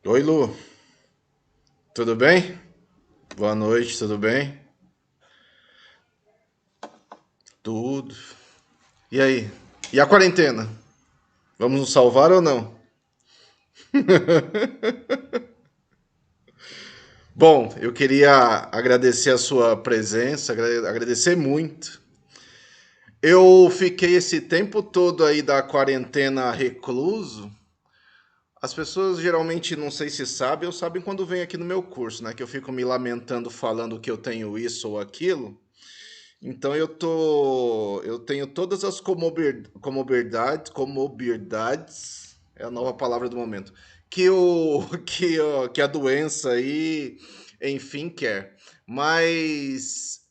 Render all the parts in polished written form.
Oi, Lu, tudo bem? Boa noite, tudo bem? Tudo. E aí? E a quarentena? Vamos nos salvar ou não? Bom, eu queria agradecer a sua presença, agradecer muito. Eu fiquei esse tempo todo aí da quarentena recluso. As pessoas geralmente, não sei se sabem, ou sabem quando vem aqui no meu curso, né? Que eu fico me lamentando falando que eu tenho isso ou aquilo. Então eu tenho todas as comorbidades, é a nova palavra do momento, que o que a doença aí, enfim, quer. Mas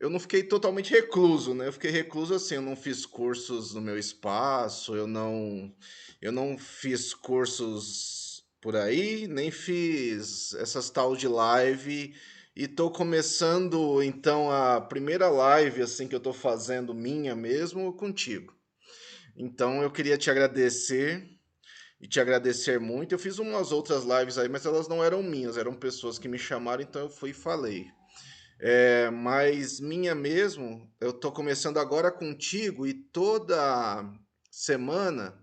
eu não fiquei totalmente recluso, né? Eu fiquei recluso assim, eu não fiz cursos no meu espaço, eu não fiz cursos por aí, nem fiz essas tal de live e tô começando então a primeira live assim que eu tô fazendo minha mesmo contigo. Então eu queria te agradecer e te agradecer muito. Eu fiz umas outras lives aí, mas elas não eram minhas, eram pessoas que me chamaram, então eu fui e falei. Mas minha mesmo, eu tô começando agora contigo e semana,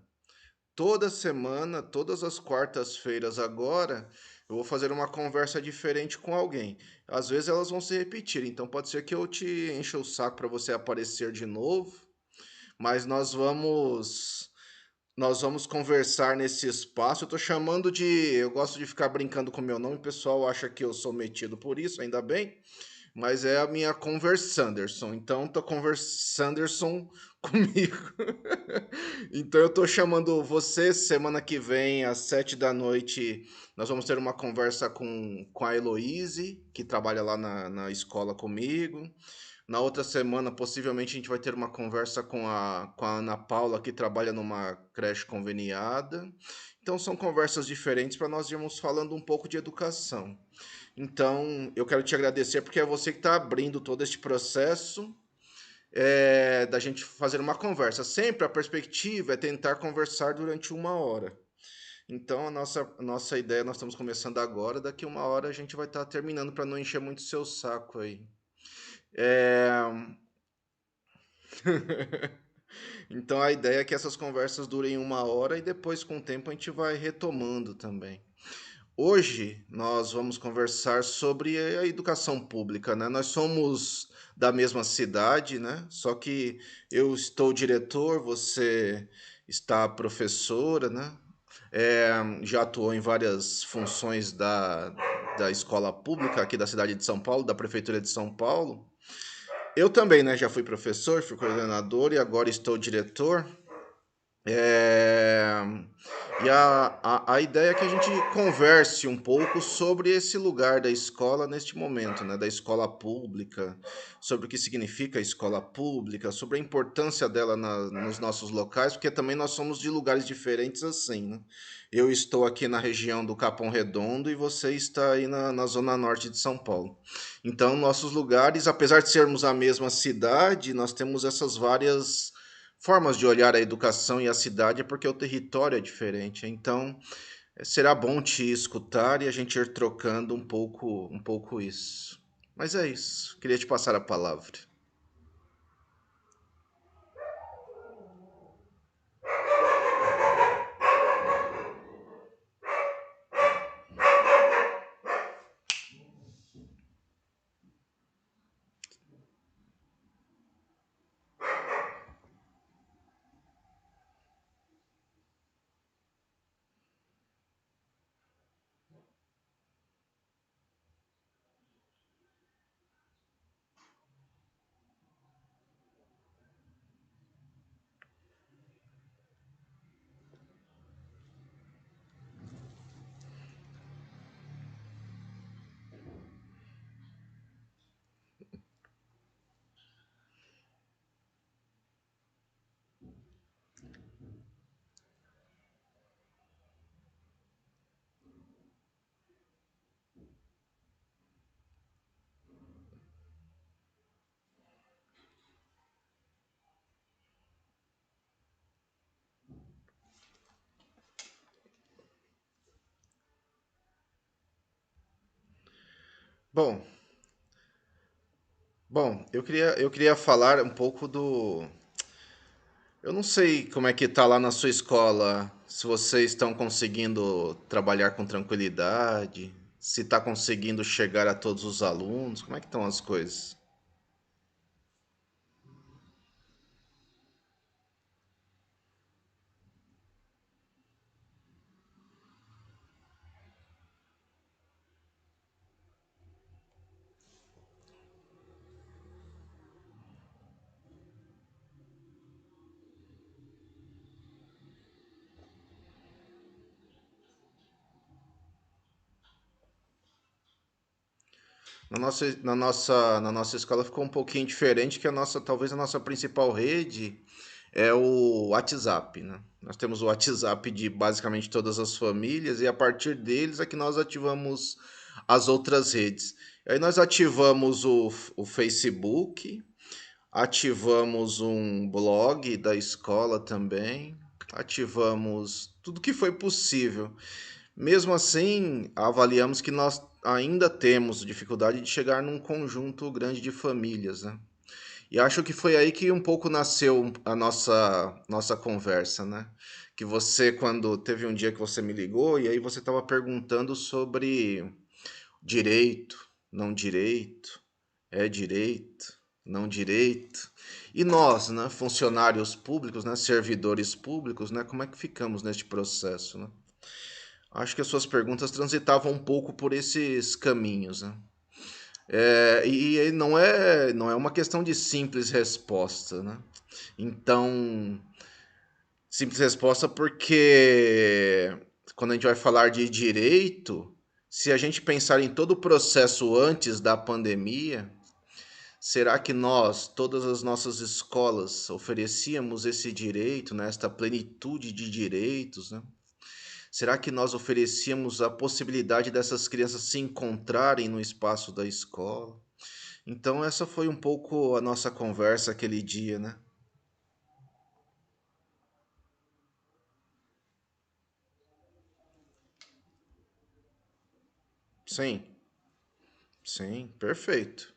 toda semana, todas as quartas-feiras agora, eu vou fazer uma conversa diferente com alguém. Às vezes elas vão se repetir, então pode ser que eu te encha o saco para você aparecer de novo, mas nós vamos conversar nesse espaço. Eu tô chamando de, eu gosto de ficar brincando com meu nome, o pessoal acha que eu sou metido por isso, ainda bem. Mas é a minha Conversanderson. Então tô Conversanderson comigo. Então eu tô chamando você semana que vem, às 7 da noite. Nós vamos ter uma conversa com a Heloise, que trabalha lá na escola comigo. Na outra semana, possivelmente, a gente vai ter uma conversa com a Ana Paula, que trabalha numa creche conveniada. Então, são conversas diferentes para nós irmos falando um pouco de educação. Então, eu quero te agradecer porque é você que está abrindo todo este processo da gente fazer uma conversa. Sempre a perspectiva é tentar conversar durante uma hora. Então, a nossa ideia, nós estamos começando agora, daqui uma hora a gente vai estar terminando para não encher muito seu saco aí. É, Então, a ideia é que essas conversas durem uma hora e depois, com o tempo, a gente vai retomando também. Hoje nós vamos conversar sobre a educação pública, né? Nós somos da mesma cidade, né? Só que eu estou diretor, você está professora, né? Já atuou em várias funções da escola pública aqui da cidade de São Paulo, da prefeitura de São Paulo. Eu também, né? Já fui professor, fui coordenador e agora estou diretor. É, E a ideia é que a gente converse um pouco sobre esse lugar da escola neste momento, né? Da escola pública, sobre o que significa a escola pública, sobre a importância dela nos nossos locais, porque também nós somos de lugares diferentes assim, né? Eu estou aqui na região do Capão Redondo e você está aí na zona norte de São Paulo. Então, nossos lugares, apesar de sermos a mesma cidade, nós temos essas várias formas de olhar a educação e a cidade, é porque o território é diferente. Então, será bom te escutar e a gente ir trocando um pouco isso. Mas é isso. Queria te passar a palavra. Bom, eu queria falar um pouco do. Eu não sei como é que tá lá na sua escola, se vocês estão conseguindo trabalhar com tranquilidade, se está conseguindo chegar a todos os alunos, como é que estão as coisas? Na nossa escola ficou um pouquinho diferente, que talvez a nossa principal rede é o WhatsApp, né? Nós temos o WhatsApp de basicamente todas as famílias e a partir deles é que nós ativamos as outras redes. Aí nós ativamos o Facebook, ativamos um blog da escola também, ativamos tudo que foi possível. Mesmo assim, avaliamos que nós ainda temos dificuldade de chegar num conjunto grande de famílias, né? E acho que foi aí que um pouco nasceu a nossa conversa, né? Que você, quando teve um dia que você me ligou, e aí você estava perguntando sobre direito, não direito, é direito, não direito. E nós, né, funcionários públicos, né, servidores públicos, né, como é que ficamos neste processo, né? Acho que as suas perguntas transitavam um pouco por esses caminhos, né? E não é uma questão de simples resposta, né? Então, simples resposta porque quando a gente vai falar de direito, se a gente pensar em todo o processo antes da pandemia, será que nós, todas as nossas escolas, oferecíamos esse direito, né, esta plenitude de direitos, né? Será que nós oferecíamos a possibilidade dessas crianças se encontrarem no espaço da escola? Então, essa foi um pouco a nossa conversa aquele dia, né? Sim, sim, perfeito.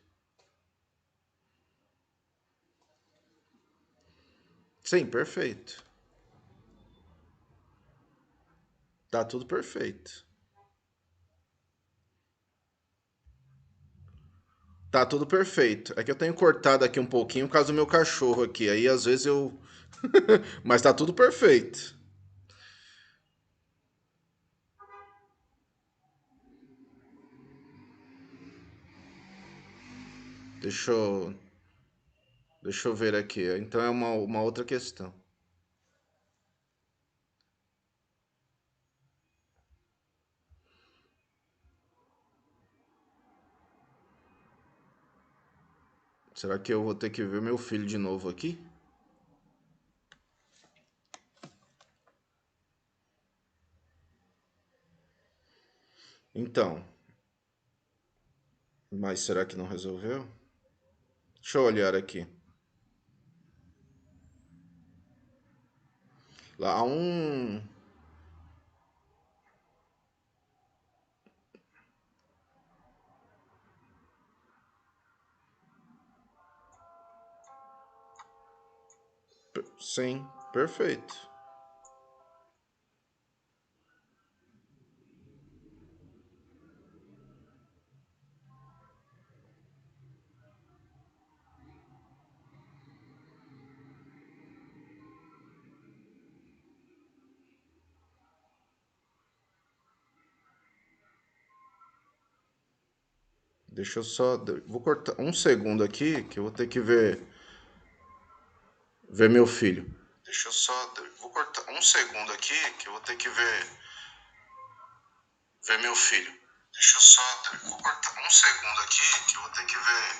Sim, perfeito. Tá tudo perfeito. Tá tudo perfeito. É que eu tenho cortado aqui um pouquinho por causa do meu cachorro aqui. Aí às vezes eu. Mas tá tudo perfeito. Deixa eu, deixa eu ver aqui. Então é uma outra questão. Será que eu vou ter que ver meu filho de novo aqui? Então, mas será que não resolveu? Deixa eu olhar aqui. Lá há um. Sim, perfeito. Deixa eu só. Vou cortar um segundo aqui que eu vou ter que ver meu filho. Deixa eu só. Vou cortar um segundo aqui que eu vou ter que ver meu filho. Deixa eu só. Vou cortar um segundo aqui que eu vou ter que ver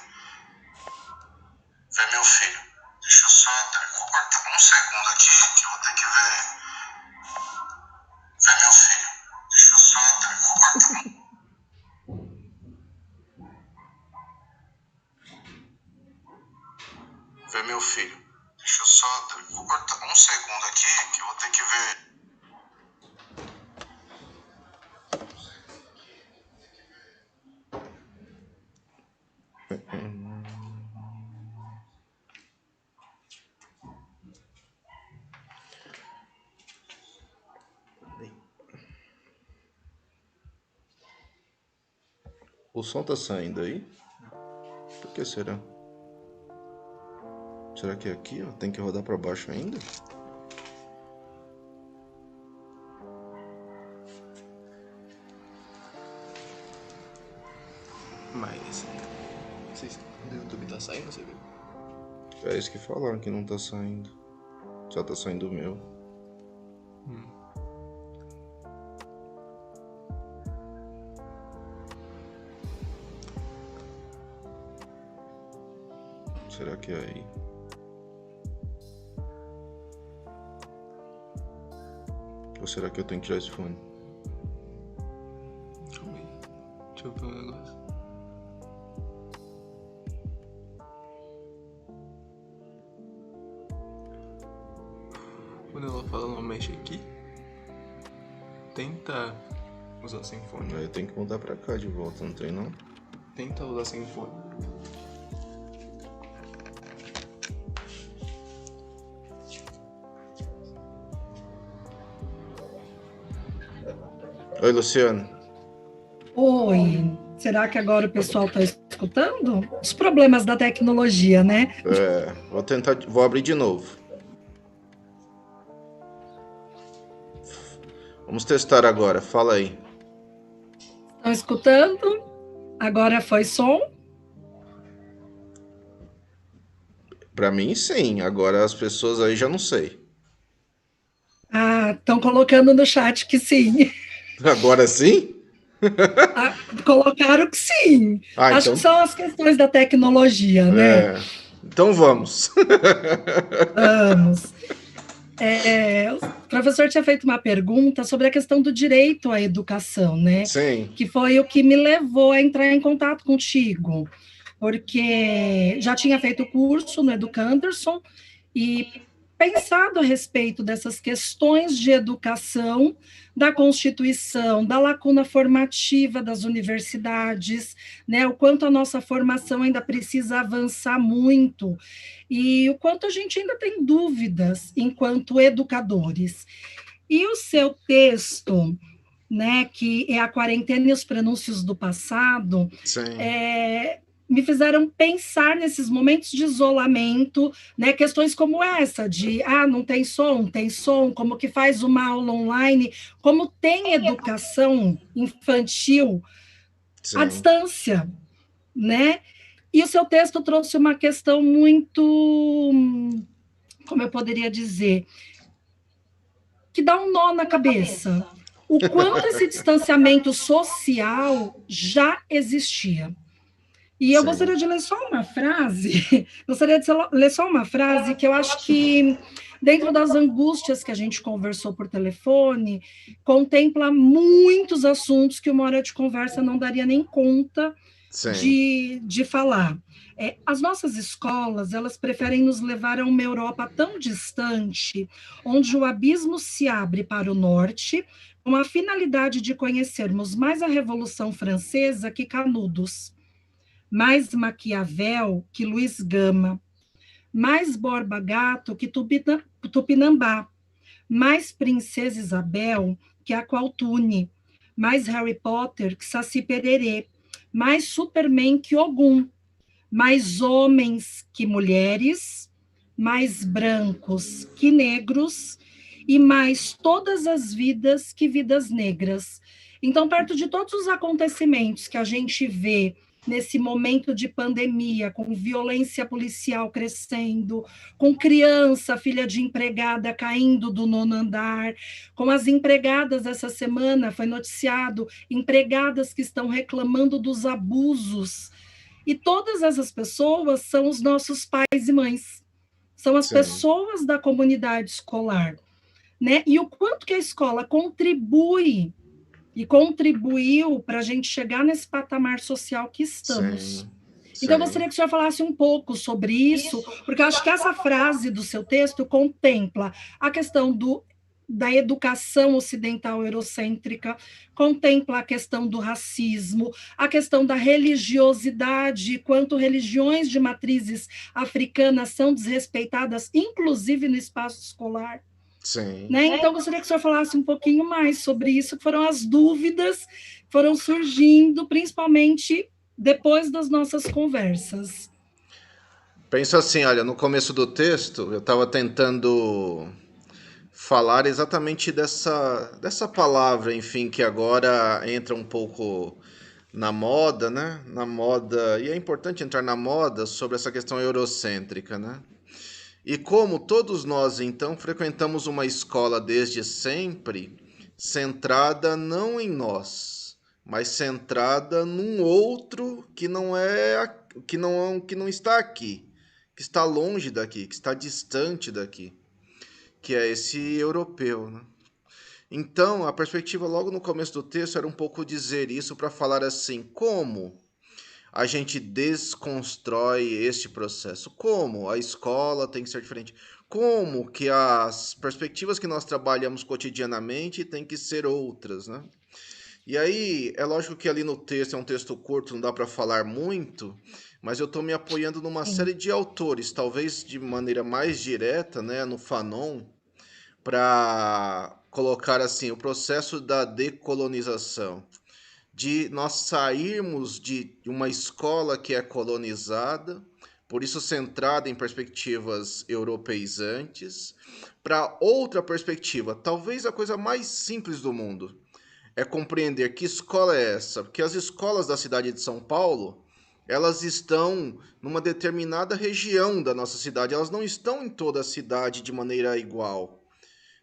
meu filho. Deixa eu só. Vou cortar um segundo aqui que eu vou ter que ver meu filho. Deixa eu só. Vou cortar ver meu filho. Deixa eu só. Vou cortar um segundo aqui que eu vou ter que ver. O som tá saindo aí? Por que será? Será que é aqui, ó? Tem que rodar pra baixo ainda? Mas, não sei se o YouTube tá saindo, você viu? É isso que falaram que não tá saindo. Só tá saindo o meu. Será que é aí? Ou será que eu tenho que tirar esse fone? Calma aí. Deixa eu ver um negócio. Quando ela fala não mexe aqui, tenta usar sem fone. Aí eu tenho que mudar pra cá de volta, não tem não? Tenta usar sem fone. Oi, Luciano. Oi, será que agora o pessoal está escutando? Os problemas da tecnologia, né? Vou abrir de novo. Vamos testar agora, fala aí. Estão escutando? Agora foi som? Pra mim, sim. Agora as pessoas aí já não sei. Ah, estão colocando no chat que sim. Agora sim? Ah, colocaram que sim. Acho Então, que são as questões da tecnologia, né? Então vamos. Vamos. O professor tinha feito uma pergunta sobre a questão do direito à educação, né? Sim. Que foi o que me levou a entrar em contato contigo, porque já tinha feito o curso no Educanderson e pensado a respeito dessas questões de educação, da Constituição, da lacuna formativa das universidades, né? O quanto a nossa formação ainda precisa avançar muito e o quanto a gente ainda tem dúvidas enquanto educadores. E o seu texto, né, que é a quarentena e os prenúncios do passado, me fizeram pensar nesses momentos de isolamento, né, questões como essa, de, não tem som, como que faz uma aula online, como tem educação infantil à distância, né? E o seu texto trouxe uma questão muito, como eu poderia dizer, que dá um nó na cabeça. O quanto esse distanciamento social já existia. E eu gostaria de ler só uma frase, que eu acho que, dentro das angústias que a gente conversou por telefone, contempla muitos assuntos que uma hora de conversa não daria nem conta de falar. As nossas escolas, elas preferem nos levar a uma Europa tão distante, onde o abismo se abre para o norte, com a finalidade de conhecermos mais a Revolução Francesa que Canudos, mais Maquiavel que Luiz Gama, mais Borba Gato que Tupinambá, mais Princesa Isabel que Aqualtune, mais Harry Potter que Saci Pererê, mais Superman que Ogum, mais homens que mulheres, mais brancos que negros e mais todas as vidas que vidas negras. Então, perto de todos os acontecimentos que a gente vê nesse momento de pandemia, com violência policial crescendo, com criança, filha de empregada caindo do 9º andar, com as empregadas essa semana, foi noticiado, empregadas que estão reclamando dos abusos. E todas essas pessoas são os nossos pais e mães, são as pessoas da comunidade escolar, né? E o quanto que a escola contribui e contribuiu para a gente chegar nesse patamar social que estamos. Então, eu gostaria que o senhor falasse um pouco sobre isso, porque eu acho que essa frase do seu texto contempla a questão da educação ocidental eurocêntrica, contempla a questão do racismo, a questão da religiosidade, quanto religiões de matrizes africanas são desrespeitadas, inclusive no espaço escolar. Sim. né? Então, gostaria que o senhor falasse um pouquinho mais sobre isso, que foram as dúvidas que foram surgindo, principalmente depois das nossas conversas. Penso assim, olha, no começo do texto eu estava tentando falar exatamente dessa palavra, enfim, que agora entra um pouco na moda, né? Na moda, e é importante entrar na moda sobre essa questão eurocêntrica, né? E como todos nós, então, frequentamos uma escola desde sempre, centrada não em nós, mas centrada num outro que não está aqui, que está longe daqui, que está distante daqui, que é esse europeu, né? Então, a perspectiva logo no começo do texto era um pouco dizer isso para falar assim, como a gente desconstrói este processo? Como a escola tem que ser diferente? Como que as perspectivas que nós trabalhamos cotidianamente têm que ser outras, né? E aí, é lógico que ali no texto é um texto curto, não dá para falar muito, mas eu estou me apoiando numa Sim, série de autores, talvez de maneira mais direta, né, no Fanon, para colocar assim o processo da decolonização, de nós sairmos de uma escola que é colonizada, por isso centrada em perspectivas europeizantes, para outra perspectiva, talvez a coisa mais simples do mundo, é compreender que escola é essa, porque as escolas da cidade de São Paulo, elas estão numa determinada região da nossa cidade, elas não estão em toda a cidade de maneira igual.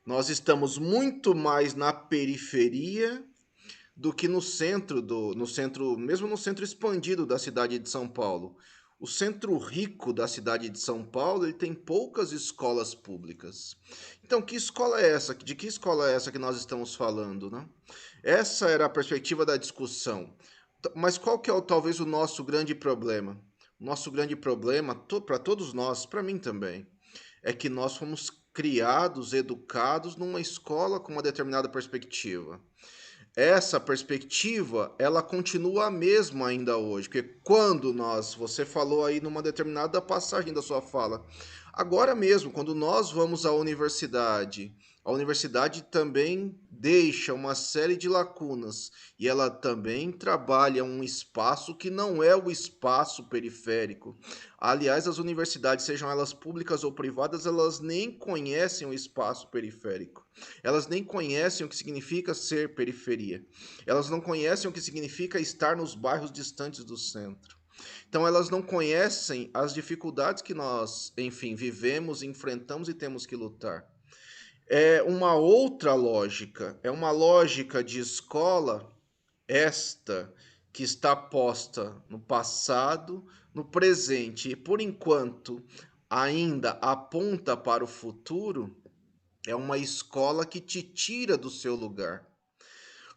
Nós estamos muito mais na periferia do que no centro, mesmo no centro expandido da cidade de São Paulo. O centro rico da cidade de São Paulo, ele tem poucas escolas públicas. Então, que escola é essa? De que escola é essa que nós estamos falando, né? Essa era a perspectiva da discussão. Mas qual que é talvez o nosso grande problema? O nosso grande problema, para todos nós, para mim também, é que nós fomos criados, educados numa escola com uma determinada perspectiva. Essa perspectiva, ela continua a mesma ainda hoje, porque você falou aí numa determinada passagem da sua fala, agora mesmo, quando nós vamos à universidade, a universidade também deixa uma série de lacunas e ela também trabalha um espaço que não é o espaço periférico. Aliás, as universidades, sejam elas públicas ou privadas, elas nem conhecem o espaço periférico. Elas nem conhecem o que significa ser periferia. Elas não conhecem o que significa estar nos bairros distantes do centro. Então, elas não conhecem as dificuldades que nós, enfim, vivemos, enfrentamos e temos que lutar. É uma outra lógica, é uma lógica de escola, esta que está posta no passado, no presente e, por enquanto, ainda aponta para o futuro, é uma escola que te tira do seu lugar.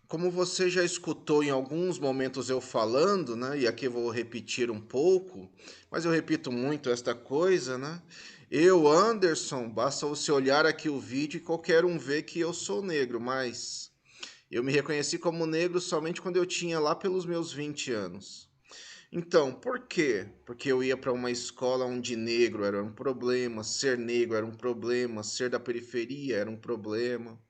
Como você já escutou em alguns momentos eu falando, né? E aqui eu vou repetir um pouco, mas eu repito muito esta coisa, né? Eu, Anderson, basta você olhar aqui o vídeo e qualquer um vê que eu sou negro, mas eu me reconheci como negro somente quando eu tinha lá pelos meus 20 anos. Então, por quê? Porque eu ia para uma escola onde negro era um problema, ser negro era um problema, ser da periferia era um problema.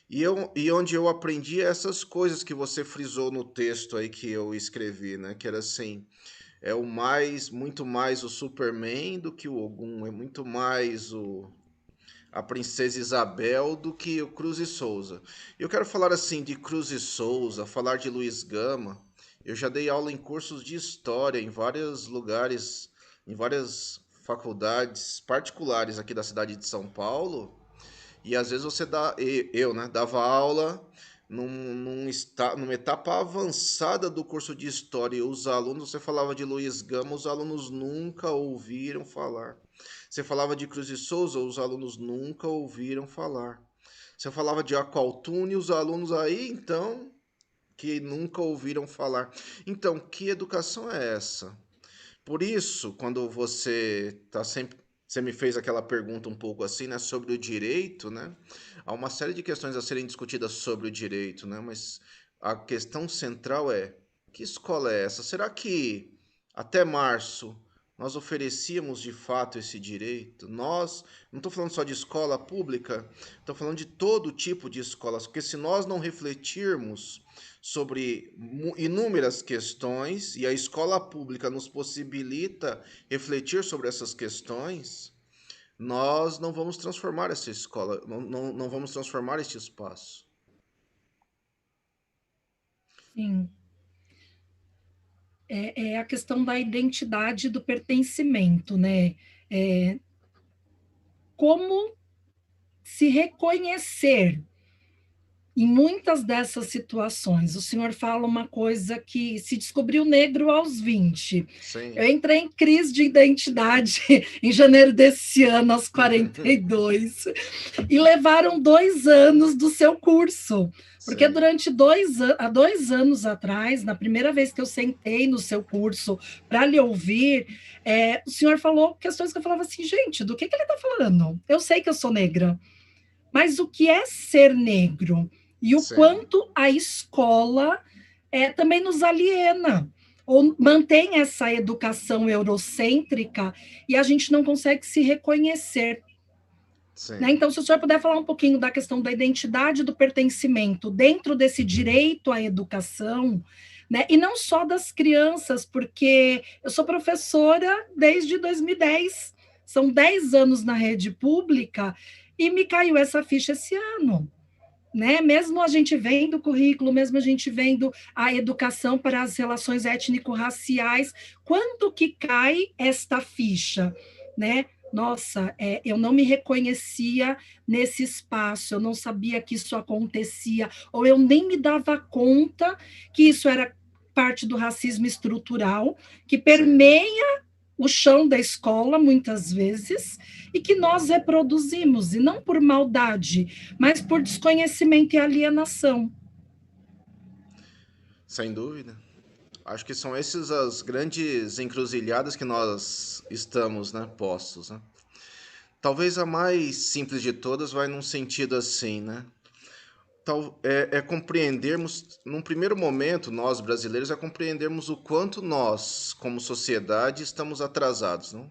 E onde eu aprendi essas coisas que você frisou no texto aí que eu escrevi, né? Que era assim, é muito mais o Superman do que o Ogum, é muito mais a Princesa Isabel do que o Cruz e Souza. Eu quero falar assim de Cruz e Souza, falar de Luiz Gama. Eu já dei aula em cursos de história em vários lugares, em várias faculdades particulares aqui da cidade de São Paulo. E às vezes eu, né, dava aula numa etapa avançada do curso de história. E os alunos, você falava de Luiz Gama, os alunos nunca ouviram falar. Você falava de Cruz e Souza, os alunos nunca ouviram falar. Você falava de Aqualtune, os alunos aí, então, que nunca ouviram falar. Então, que educação é essa? Por isso, quando você me fez aquela pergunta um pouco assim, né, sobre o direito, né? Há uma série de questões a serem discutidas sobre o direito, né? Mas a questão central é: que escola é essa? Será que até março Nós oferecíamos de fato esse direito? Nós, não estou falando só de escola pública, estou falando de todo tipo de escolas, porque se nós não refletirmos sobre inúmeras questões, e a escola pública nos possibilita refletir sobre essas questões, nós não vamos transformar essa escola, não vamos transformar este espaço. Sim. É a questão da identidade do pertencimento, né? É, como se reconhecer em muitas dessas situações. O senhor fala uma coisa que se descobriu negro aos 20. Eu Sim. entrei em crise de identidade em janeiro desse ano, aos 42, e levaram 2 anos do seu curso. Porque Sim. durante há 2 anos atrás, na primeira vez que eu sentei no seu curso para lhe ouvir, o senhor falou questões que eu falava assim, gente, do que ele está falando? Eu sei que eu sou negra, mas o que é ser negro? E o Sim. quanto a escola também nos aliena, ou mantém essa educação eurocêntrica e a gente não consegue se reconhecer. Né? Sim. Então, se o senhor puder falar um pouquinho da questão da identidade do pertencimento dentro desse direito à educação, né? E não só das crianças, porque eu sou professora desde 2010, são 10 anos na rede pública, e me caiu essa ficha esse ano. Né? Mesmo a gente vendo o currículo, mesmo a gente vendo a educação para as relações étnico-raciais, quando que cai esta ficha, né? Nossa, eu não me reconhecia nesse espaço, eu não sabia que isso acontecia, ou eu nem me dava conta que isso era parte do racismo estrutural, que Sim. permeia o chão da escola, muitas vezes, e que nós reproduzimos, e não por maldade, mas por desconhecimento e alienação. Sem dúvida. Acho que são essas as grandes encruzilhadas que nós estamos, né, postos, né? Talvez a mais simples de todas vai num sentido assim, né? É compreendermos, num primeiro momento, nós brasileiros, é compreendermos o quanto nós, como sociedade, estamos atrasados, não?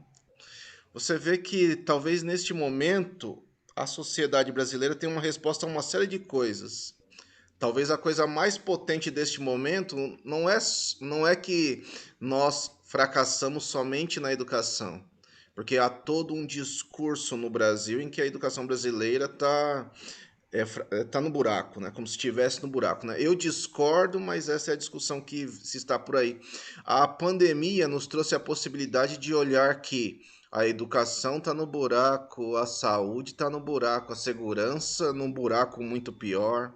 Você vê que talvez neste momento a sociedade brasileira tem uma resposta a uma série de coisas. Talvez a coisa mais potente deste momento não é que nós fracassamos somente na educação, porque há todo um discurso no Brasil em que a educação brasileira tá no buraco, né? Como se estivesse no buraco, né? Eu discordo, mas essa é a discussão que se está por aí. A pandemia nos trouxe a possibilidade de olhar que a educação está no buraco, a saúde está no buraco, a segurança num buraco muito pior,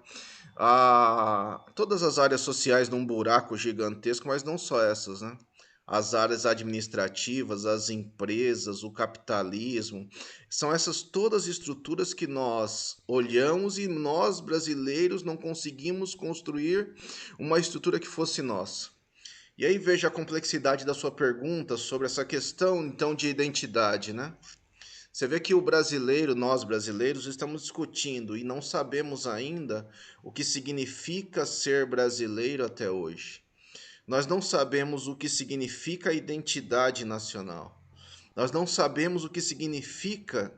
todas as áreas sociais num buraco gigantesco, mas não só essas, né? As áreas administrativas, as empresas, o capitalismo, são essas todas estruturas que nós olhamos e nós brasileiros não conseguimos construir uma estrutura que fosse nossa. E aí veja a complexidade da sua pergunta sobre essa questão então de identidade, né? Você vê que o brasileiro, nós brasileiros, estamos discutindo e não sabemos ainda o que significa ser brasileiro até hoje. Nós não sabemos o que significa a identidade nacional. Nós não sabemos o que significa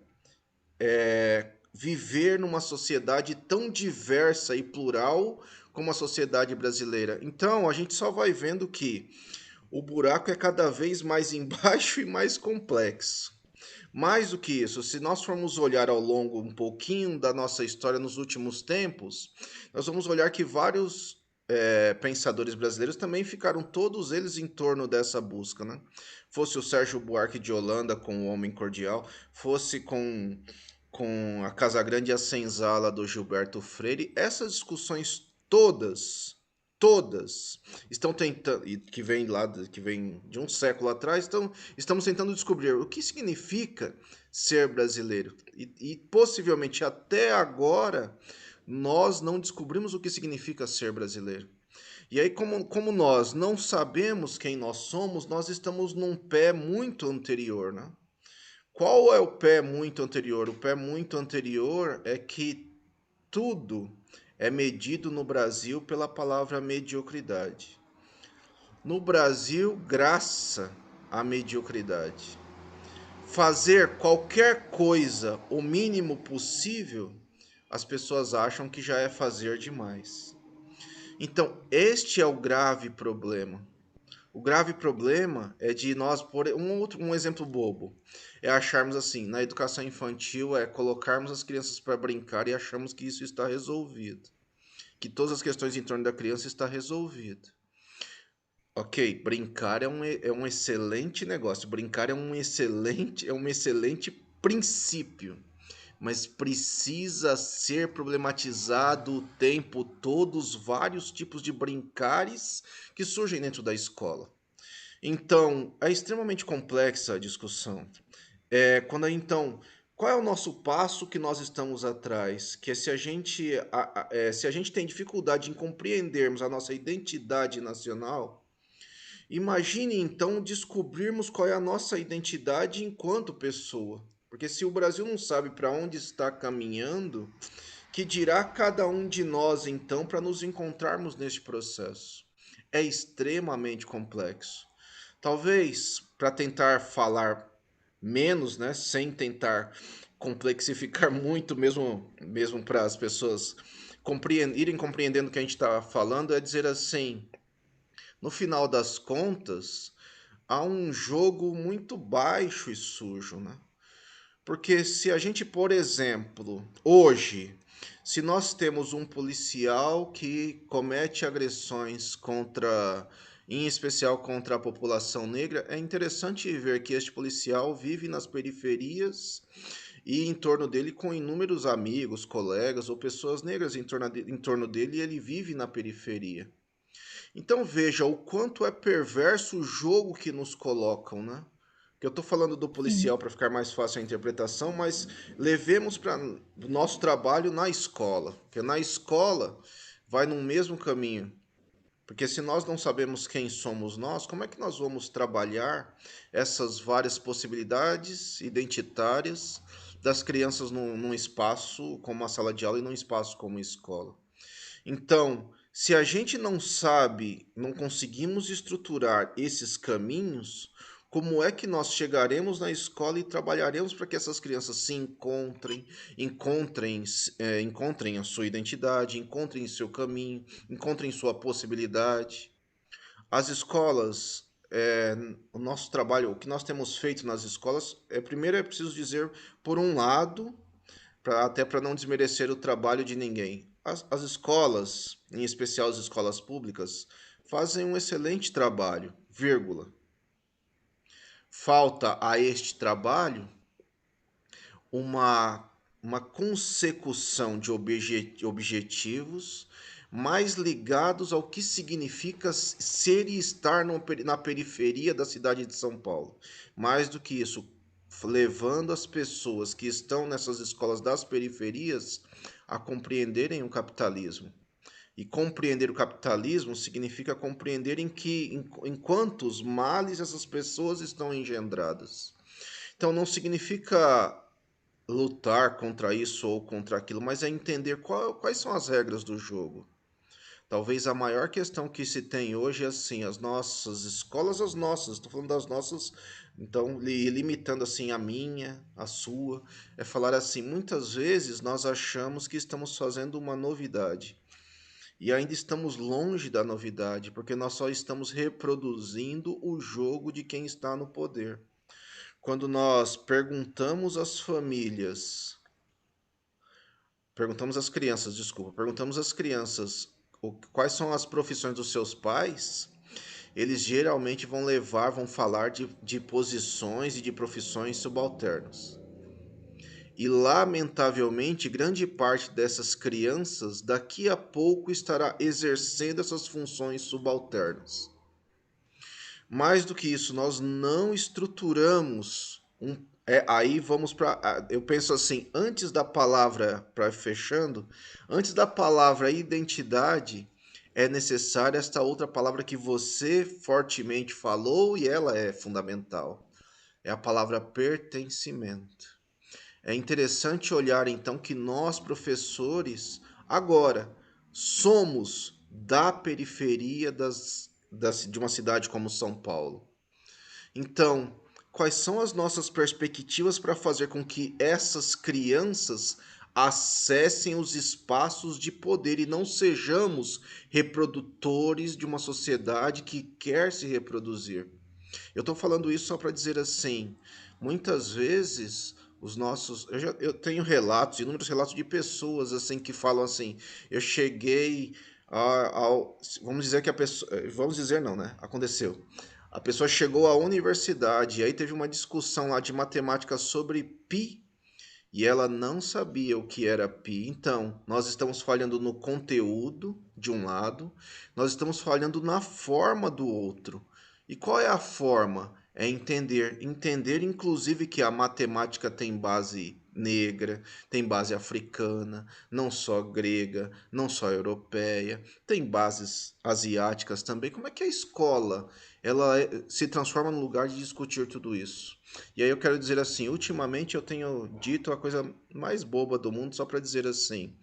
viver numa sociedade tão diversa e plural como a sociedade brasileira. Então, a gente só vai vendo que o buraco é cada vez mais embaixo e mais complexo. Mais do que isso, se nós formos olhar ao longo um pouquinho da nossa história nos últimos tempos, nós vamos olhar que vários pensadores brasileiros também ficaram todos eles em torno dessa busca, né? Fosse o Sérgio Buarque de Holanda com O Homem Cordial, fosse com a Casagrande e a Senzala do Gilberto Freire, essas discussões todas estão tentando, e que vem de um século atrás, estamos tentando descobrir o que significa ser brasileiro. E possivelmente até agora nós não descobrimos o que significa ser brasileiro. E aí, como nós não sabemos quem nós somos, nós estamos num pé muito anterior, né? Qual é o pé muito anterior? O pé muito anterior é que tudo é medido no Brasil pela palavra mediocridade. No Brasil, graça à mediocridade. Fazer qualquer coisa o mínimo possível, as pessoas acham que já é fazer demais. Então, este é o grave problema. O grave problema é de nós, por um exemplo bobo, é acharmos assim, na educação infantil, é colocarmos as crianças para brincar e achamos que isso está resolvido, que todas as questões em torno da criança está resolvido. Ok, brincar é um excelente negócio, brincar é um excelente princípio, mas precisa ser problematizado o tempo todo os vários tipos de brincares que surgem dentro da escola. Então, é extremamente complexa a discussão. Então, qual é o nosso passo que nós estamos atrás? Que é se a gente tem dificuldade em compreendermos a nossa identidade nacional, imagine então descobrirmos qual é a nossa identidade enquanto pessoa. Porque se o Brasil não sabe para onde está caminhando, que dirá cada um de nós então para nos encontrarmos neste processo? É extremamente complexo. Talvez para tentar falar menos, né, sem tentar complexificar muito, mesmo para as pessoas irem compreendendo o que a gente está falando, é dizer assim: no final das contas, há um jogo muito baixo e sujo, né? Porque se a gente, por exemplo, hoje, se nós temos um policial que comete agressões contra, em especial contra a população negra, é interessante ver que este policial vive nas periferias e em torno dele com inúmeros amigos, colegas ou pessoas negras em torno dele, e ele vive na periferia. Então veja o quanto é perverso o jogo que nos colocam, né? Que eu estou falando do Sim. policial para ficar mais fácil a interpretação, mas levemos para o nosso trabalho na escola, porque na escola vai no mesmo caminho. Porque se nós não sabemos quem somos nós, como é que nós vamos trabalhar essas várias possibilidades identitárias das crianças num espaço como a sala de aula e num espaço como a escola? Então, se a gente não sabe, não conseguimos estruturar esses caminhos, como é que nós chegaremos na escola e trabalharemos para que essas crianças se encontrem a sua identidade, encontrem seu caminho, encontrem sua possibilidade? As escolas, o nosso trabalho, o que nós temos feito nas escolas, primeiro é preciso dizer, por um lado, até para não desmerecer o trabalho de ninguém. As escolas, em especial as escolas públicas, fazem um excelente trabalho, vírgula. Falta a este trabalho uma, uma consecução de objetivos mais ligados ao que significa ser e estar na periferia da cidade de São Paulo. Mais do que isso, levando as pessoas que estão nessas escolas das periferias a compreenderem o capitalismo. E compreender o capitalismo significa compreender em quantos males essas pessoas estão engendradas. Então não significa lutar contra isso ou contra aquilo, mas é entender quais são as regras do jogo. Talvez a maior questão que se tem hoje é assim, as nossas escolas, as nossas, estou falando das nossas, então limitando assim a minha, a sua, é falar assim, muitas vezes nós achamos que estamos fazendo uma novidade. E ainda estamos longe da novidade, porque nós só estamos reproduzindo o jogo de quem está no poder. Quando nós perguntamos às crianças, desculpa, perguntamos às crianças quais são as profissões dos seus pais, eles geralmente vão falar de posições e de profissões subalternas. E, lamentavelmente, grande parte dessas crianças daqui a pouco estará exercendo essas funções subalternas. Mais do que isso, nós não estruturamos aí vamos para. Eu penso assim, antes da palavra, para fechando, antes da palavra identidade, é necessária esta outra palavra que você fortemente falou e ela é fundamental. É a palavra pertencimento. É interessante olhar então que nós, professores, agora somos da periferia de uma cidade como São Paulo. Então, quais são as nossas perspectivas para fazer com que essas crianças acessem os espaços de poder e não sejamos reprodutores de uma sociedade que quer se reproduzir? Eu estou falando isso só para dizer assim, muitas vezes os nossos, eu tenho relatos, inúmeros relatos de pessoas assim que falam assim, eu cheguei vamos dizer que a pessoa, vamos dizer não, né? Aconteceu. A pessoa chegou à universidade e aí teve uma discussão lá de matemática sobre pi e ela não sabia o que era pi. Então, nós estamos falhando no conteúdo de um lado, nós estamos falhando na forma do outro. E qual é a forma? É entender inclusive que a matemática tem base negra, tem base africana, não só grega, não só europeia, tem bases asiáticas também. Como é que a escola se transforma no lugar de discutir tudo isso? E aí eu quero dizer assim, ultimamente eu tenho dito a coisa mais boba do mundo só para dizer assim,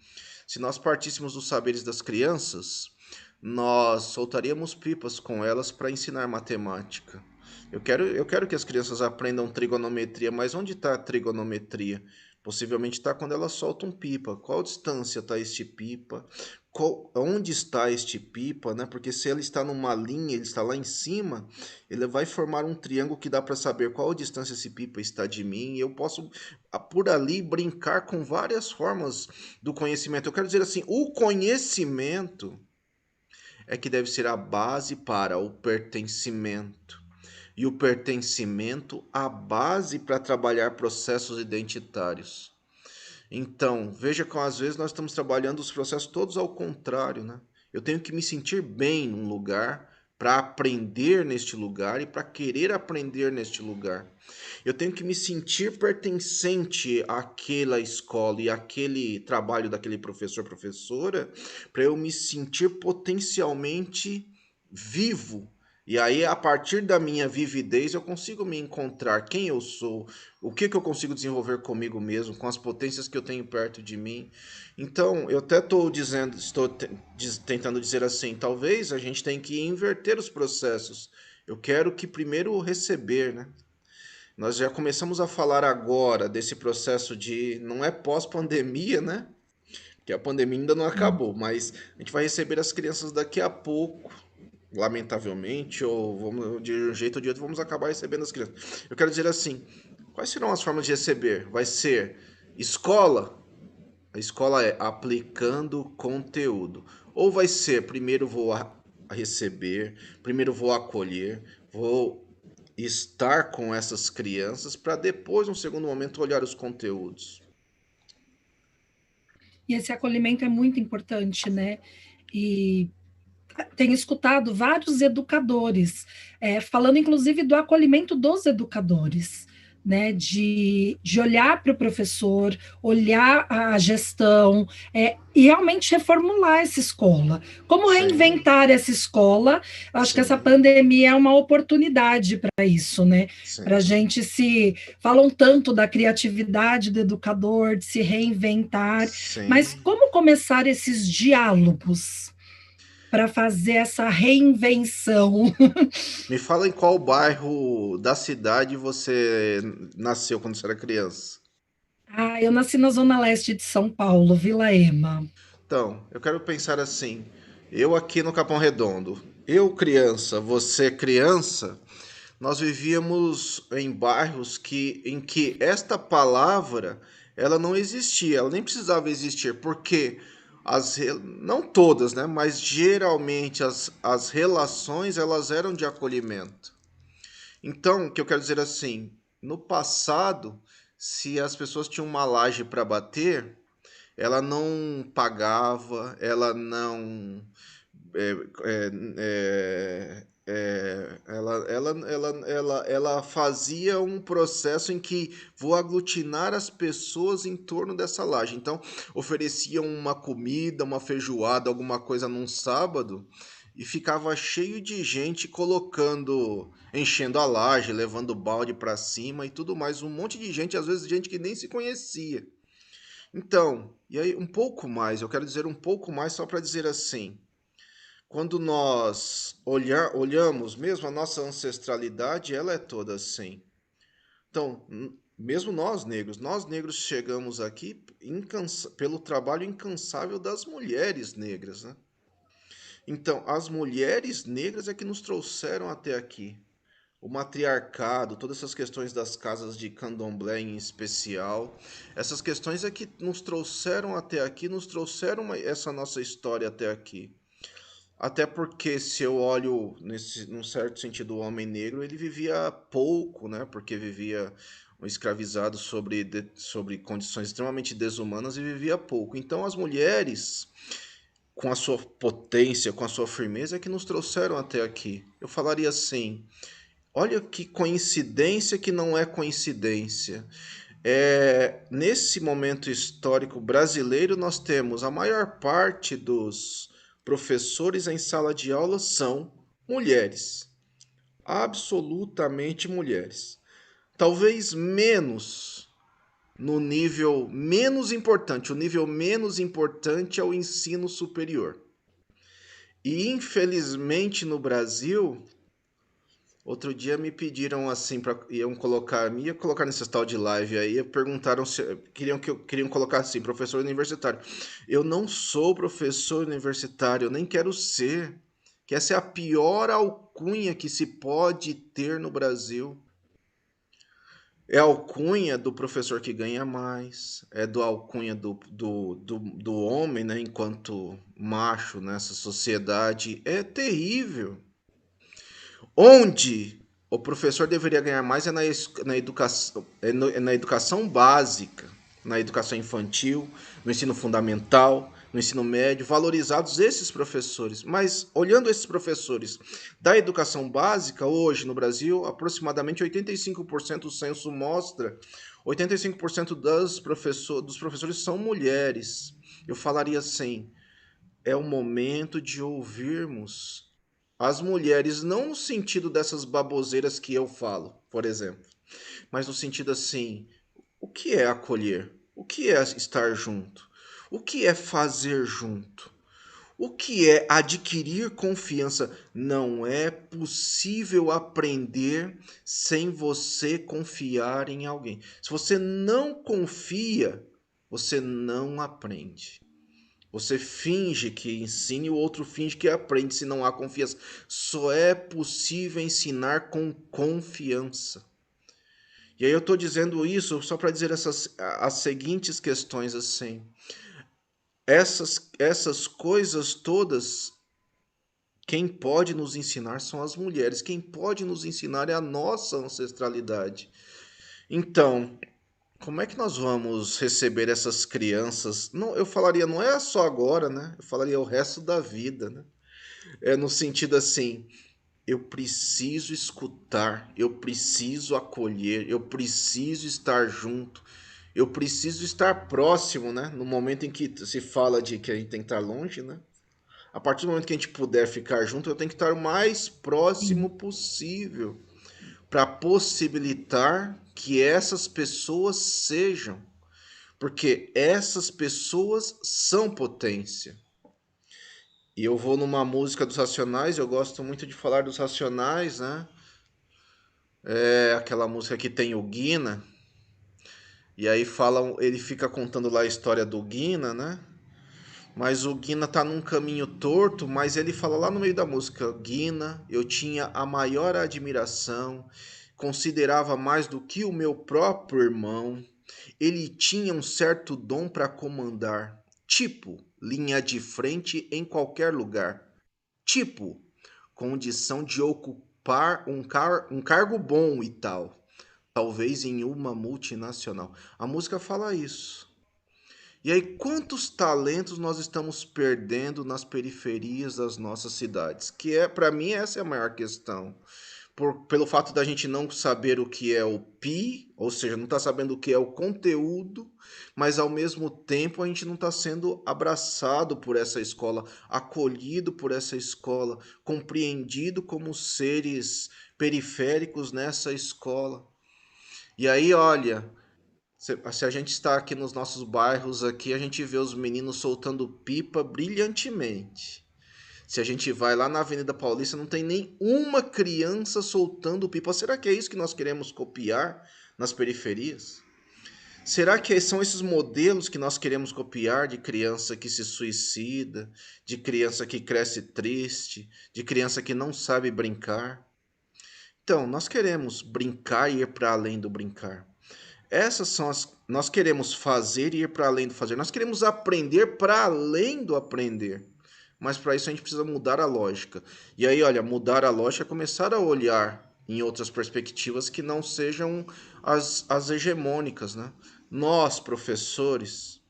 se nós partíssemos dos saberes das crianças, nós soltaríamos pipas com elas para ensinar matemática. Eu quero que as crianças aprendam trigonometria, mas onde está a trigonometria? Possivelmente está quando elas soltam pipa. Qual distância está este pipa? Onde está este pipa, né? Porque se ele está numa linha, ele está lá em cima, ele vai formar um triângulo que dá para saber qual distância esse pipa está de mim. E eu posso, por ali, brincar com várias formas do conhecimento. Eu quero dizer assim, o conhecimento é que deve ser a base para o pertencimento. E o pertencimento a base para trabalhar processos identitários. Então, veja como às vezes nós estamos trabalhando os processos todos ao contrário, né? Eu tenho que me sentir bem num lugar para aprender neste lugar e para querer aprender neste lugar. Eu tenho que me sentir pertencente àquela escola e àquele trabalho daquele professor, professora, para eu me sentir potencialmente vivo. E aí, a partir da minha vividez, eu consigo me encontrar quem eu sou, o que eu consigo desenvolver comigo mesmo, com as potências que eu tenho perto de mim. Então, eu até estou dizendo, tentando dizer assim, talvez a gente tenha que inverter os processos. Eu quero que primeiro receber, né? Nós já começamos a falar agora desse processo de não é pós-pandemia, né? Que a pandemia ainda não acabou, mas a gente vai receber as crianças daqui a pouco, lamentavelmente, ou vamos, de um jeito ou de outro, vamos acabar recebendo as crianças. Eu quero dizer assim, quais serão as formas de receber? Vai ser escola? A escola é aplicando conteúdo. Ou vai ser, primeiro vou a receber, primeiro vou acolher, vou estar com essas crianças para depois, num segundo momento, olhar os conteúdos. E esse acolhimento é muito importante, né? E tenho escutado vários educadores, falando inclusive do acolhimento dos educadores, né, de olhar para o professor, olhar a gestão, e realmente reformular essa escola. Como Sim, reinventar essa escola? Acho que essa sim, pandemia é uma oportunidade para isso, né? Para a sim, gente se. Falam tanto da criatividade do educador, de se reinventar, mas sim. como começar esses diálogos para fazer essa reinvenção? Me fala em qual bairro da cidade você nasceu quando você era criança. Eu nasci na Zona Leste de São Paulo, Vila Ema. Então, eu quero pensar assim. Eu aqui no Capão Redondo, eu criança, você criança, nós vivíamos em bairros em que esta palavra ela não existia, ela nem precisava existir, porque não todas, né, mas geralmente as relações elas eram de acolhimento. Então, o que eu quero dizer assim, no passado, se as pessoas tinham uma laje para bater, ela não pagava, ela não é, ela fazia um processo em que vou aglutinar as pessoas em torno dessa laje. Então, ofereciam uma comida, uma feijoada, alguma coisa num sábado e ficava cheio de gente enchendo a laje, levando balde para cima e tudo mais. Um monte de gente, às vezes gente que nem se conhecia. Então, e aí um pouco mais, eu quero dizer um pouco mais só para dizer assim, quando nós olhamos mesmo a nossa ancestralidade, ela é toda assim. Então, mesmo nós negros chegamos aqui pelo trabalho incansável das mulheres negras, né? Então, as mulheres negras é que nos trouxeram até aqui. O matriarcado, todas essas questões das casas de candomblé em especial, essas questões é que nos trouxeram até aqui, nos trouxeram essa nossa história até aqui. Até porque se eu olho num certo sentido o homem negro, ele vivia pouco, né? Porque vivia escravizado sobre condições extremamente desumanas e vivia pouco. Então as mulheres, com a sua potência, com a sua firmeza, é que nos trouxeram até aqui. Eu falaria assim: olha que coincidência que não é coincidência. Nesse momento histórico brasileiro, nós temos a maior parte dos professores em sala de aula são mulheres, absolutamente mulheres. Talvez menos no nível menos importante. O nível menos importante é o ensino superior. E infelizmente no Brasil, outro dia me pediram assim para ia colocar nesse tal de live aí, perguntaram se queriam colocar assim, professor universitário. Eu não sou professor universitário, eu nem quero ser. Que essa é a pior alcunha que se pode ter no Brasil. É a alcunha do professor que ganha mais, é do alcunha do homem, né, enquanto macho nessa sociedade. É terrível. Onde o professor deveria ganhar mais é na educação, é na educação básica, na educação infantil, no ensino fundamental, no ensino médio, valorizados esses professores. Mas olhando esses professores da educação básica, hoje no Brasil, aproximadamente 85% do censo mostra, 85% dos professores são mulheres. Eu falaria assim, é o momento de ouvirmos as mulheres, não no sentido dessas baboseiras que eu falo, por exemplo, mas no sentido assim: o que é acolher? O que é estar junto? O que é fazer junto? O que é adquirir confiança? Não é possível aprender sem você confiar em alguém. Se você não confia, você não aprende. Você finge que ensina e o outro finge que aprende se não há confiança. Só é possível ensinar com confiança. E aí eu estou dizendo isso só para dizer as seguintes questões assim. Essas coisas todas, quem pode nos ensinar são as mulheres. Quem pode nos ensinar é a nossa ancestralidade. Então, como é que nós vamos receber essas crianças? Não, eu falaria, não é só agora, né? Eu falaria o resto da vida, né? É no sentido assim, eu preciso escutar, eu preciso acolher, eu preciso estar junto, eu preciso estar próximo, né? No momento em que se fala de que a gente tem que estar longe, né? A partir do momento que a gente puder ficar junto, eu tenho que estar o mais próximo Sim. possível para possibilitar que essas pessoas sejam, porque essas pessoas são potência. E eu vou numa música dos Racionais, eu gosto muito de falar dos Racionais, né? É aquela música que tem o Guina, e aí falam, ele fica contando lá a história do Guina, né? Mas o Guina tá num caminho torto, mas ele fala lá no meio da música: Guina, eu tinha a maior admiração, considerava mais do que o meu próprio irmão. Ele tinha um certo dom para comandar, tipo linha de frente em qualquer lugar, tipo condição de ocupar um cargo bom e tal, talvez em uma multinacional. A música fala isso. E aí, quantos talentos nós estamos perdendo nas periferias das nossas cidades? Que é, para mim, essa é a maior questão. Pelo fato da gente não saber o que é o PI, ou seja, não está sabendo o que é o conteúdo, mas ao mesmo tempo a gente não está sendo abraçado por essa escola, acolhido por essa escola, compreendido como seres periféricos nessa escola. E aí, olha, se a gente está aqui nos nossos bairros aqui, a gente vê os meninos soltando pipa brilhantemente. Se a gente vai lá na Avenida Paulista, não tem nem uma criança soltando pipa. Será que é isso que nós queremos copiar nas periferias? Será que são esses modelos que nós queremos copiar de criança que se suicida, de criança que cresce triste, de criança que não sabe brincar? Então, nós queremos brincar e ir para além do brincar. Essas são as. Nós queremos fazer e ir para além do fazer. Nós queremos aprender para além do aprender. Mas para isso a gente precisa mudar a lógica. E aí, olha, mudar a lógica é começar a olhar em outras perspectivas que não sejam as hegemônicas, né? Nós, professores,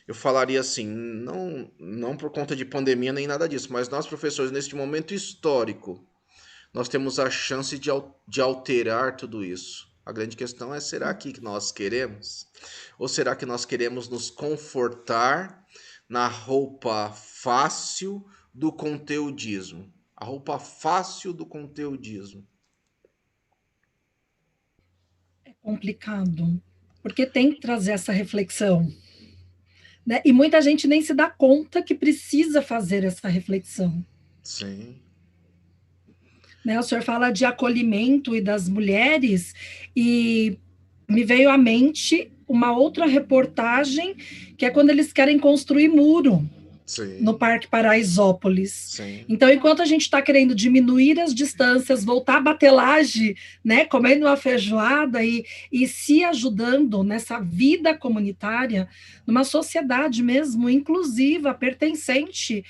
eu falaria assim, não por conta de pandemia nem nada disso, mas nós, professores, neste momento histórico, nós temos a chance de alterar tudo isso. A grande questão é: será que nós queremos? Ou será que nós queremos nos confortar na roupa fácil do conteudismo? A roupa fácil do conteudismo. Complicado, porque tem que trazer essa reflexão, né? E muita gente nem se dá conta que precisa fazer essa reflexão. Sim. Né? O senhor fala de acolhimento e das mulheres, e me veio à mente uma outra reportagem, que é quando eles querem construir muro no Sim. Parque Paraisópolis. Sim. Então, enquanto a gente está querendo diminuir as distâncias, voltar a batelagem, né, comendo uma feijoada e se ajudando nessa vida comunitária, numa sociedade mesmo inclusiva, pertencente,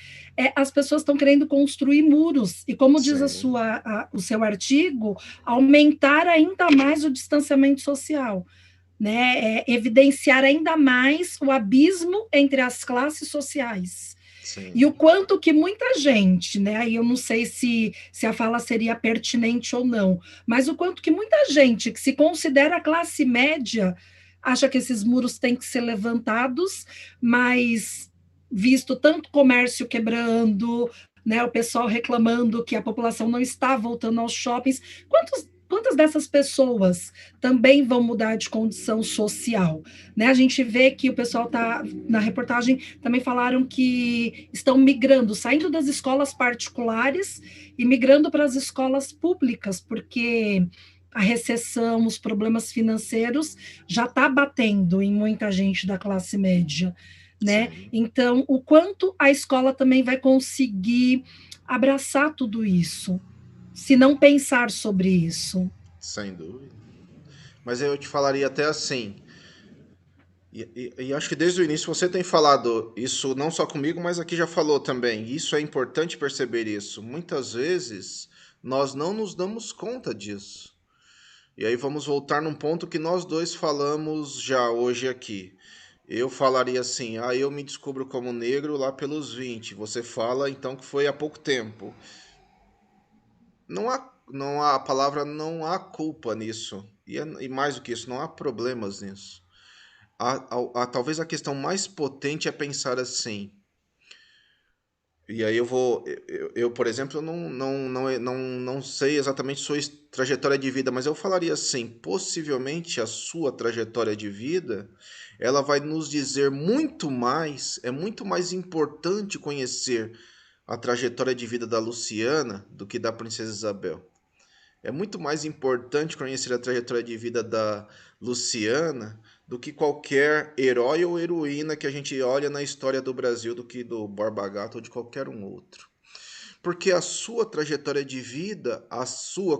as pessoas estão querendo construir muros. E como diz Sim. o seu artigo, aumentar ainda mais o distanciamento social. Né, evidenciar ainda mais o abismo entre as classes sociais. E o Sim. quanto que muita gente, né, aí eu não sei se a fala seria pertinente ou não, mas o quanto que muita gente que se considera classe média acha que esses muros têm que ser levantados, mas visto tanto comércio quebrando, né, o pessoal reclamando que a população não está voltando aos shoppings, quantas dessas pessoas também vão mudar de condição social? Né? A gente vê que o pessoal está, na reportagem, também falaram que estão migrando, saindo das escolas particulares e migrando para as escolas públicas, porque a recessão, os problemas financeiros já está batendo em muita gente da classe média. Né? Sim. Então, o quanto a escola também vai conseguir abraçar tudo isso, se não pensar sobre isso. Sem dúvida. Mas eu te falaria até assim. E acho que desde o início você tem falado isso não só comigo, mas aqui já falou também. Isso é importante perceber isso. Muitas vezes nós não nos damos conta disso. E aí vamos voltar num ponto que nós dois falamos já hoje aqui. Eu falaria assim: ah, eu me descubro como negro lá pelos 20. Você fala então que foi há pouco tempo. A palavra não há culpa nisso. E mais do que isso, não há problemas nisso. Talvez a questão mais potente é pensar assim. E aí eu vou. Por exemplo, eu não sei exatamente sua trajetória de vida, mas eu falaria assim: possivelmente a sua trajetória de vida ela vai nos dizer muito mais, é muito mais importante conhecer a trajetória de vida da Luciana do que da Princesa Isabel. É muito mais importante conhecer a trajetória de vida da Luciana do que qualquer herói ou heroína que a gente olha na história do Brasil, do que do Borba Gato ou de qualquer um outro. Porque a sua trajetória de vida,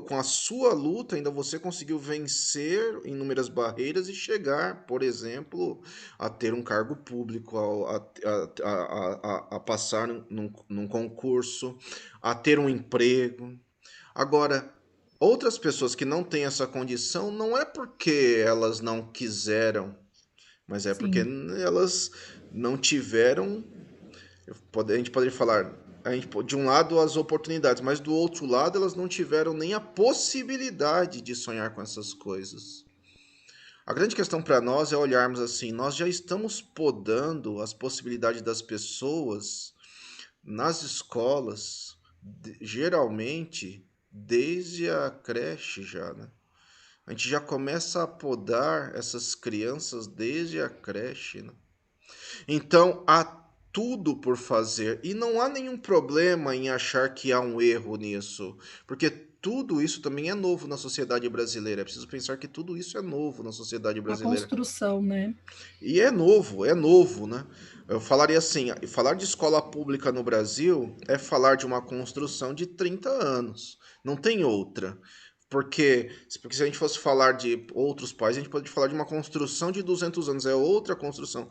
com a sua luta, ainda você conseguiu vencer inúmeras barreiras e chegar, por exemplo, a ter um cargo público, a passar num concurso, a ter um emprego. Agora, outras pessoas que não têm essa condição não é porque elas não quiseram, mas é porque Sim. elas não tiveram. A gente poderia falar, de um lado as oportunidades, mas do outro lado elas não tiveram nem a possibilidade de sonhar com essas coisas. A grande questão para nós é olharmos assim: nós já estamos podando as possibilidades das pessoas nas escolas, geralmente desde a creche já, né? A gente já começa a podar essas crianças desde a creche, né? Então, tudo por fazer. E não há nenhum problema em achar que há um erro nisso, porque tudo isso também é novo na sociedade brasileira. É preciso pensar que tudo isso é novo na sociedade A brasileira. construção, né? E é novo, né? Eu falaria assim, falar de escola pública no Brasil é falar de uma construção de 30 anos. Não tem outra. Porque se a gente fosse falar de outros países, a gente pode falar de uma construção de 200 anos. É outra construção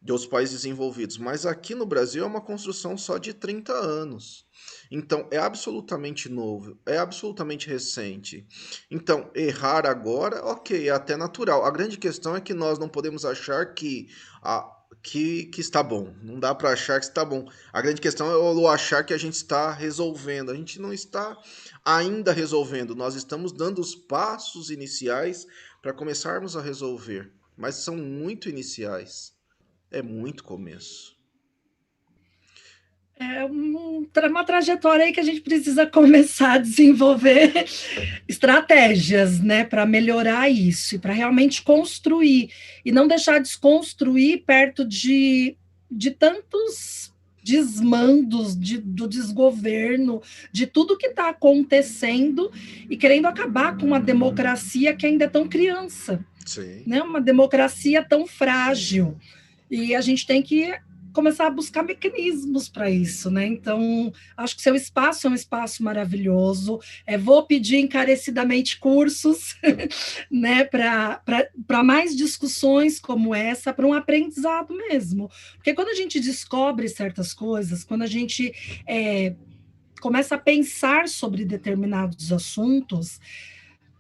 de outros países desenvolvidos. Mas aqui no Brasil é uma construção só de 30 anos. Então, é absolutamente novo, é absolutamente recente. Então, errar agora, ok, é até natural. A grande questão é que nós não podemos achar que está bom. Não dá para achar que está bom. A grande questão é o achar que a gente está resolvendo. A gente não está ainda resolvendo. Nós estamos dando os passos iniciais para começarmos a resolver. Mas são muito iniciais. É muito começo. É uma trajetória aí que a gente precisa começar a desenvolver estratégias, né, para melhorar isso e para realmente construir e não deixar desconstruir perto de tantos desmandos, do desgoverno, de tudo que está acontecendo e querendo acabar com uma democracia que ainda é tão criança, Sim. né, uma democracia tão frágil. E a gente tem que começar a buscar mecanismos para isso, né? Então, acho que seu espaço é um espaço maravilhoso. Vou pedir encarecidamente cursos, né, para mais discussões como essa, para um aprendizado mesmo. Porque quando a gente descobre certas coisas, quando a gente começa a pensar sobre determinados assuntos,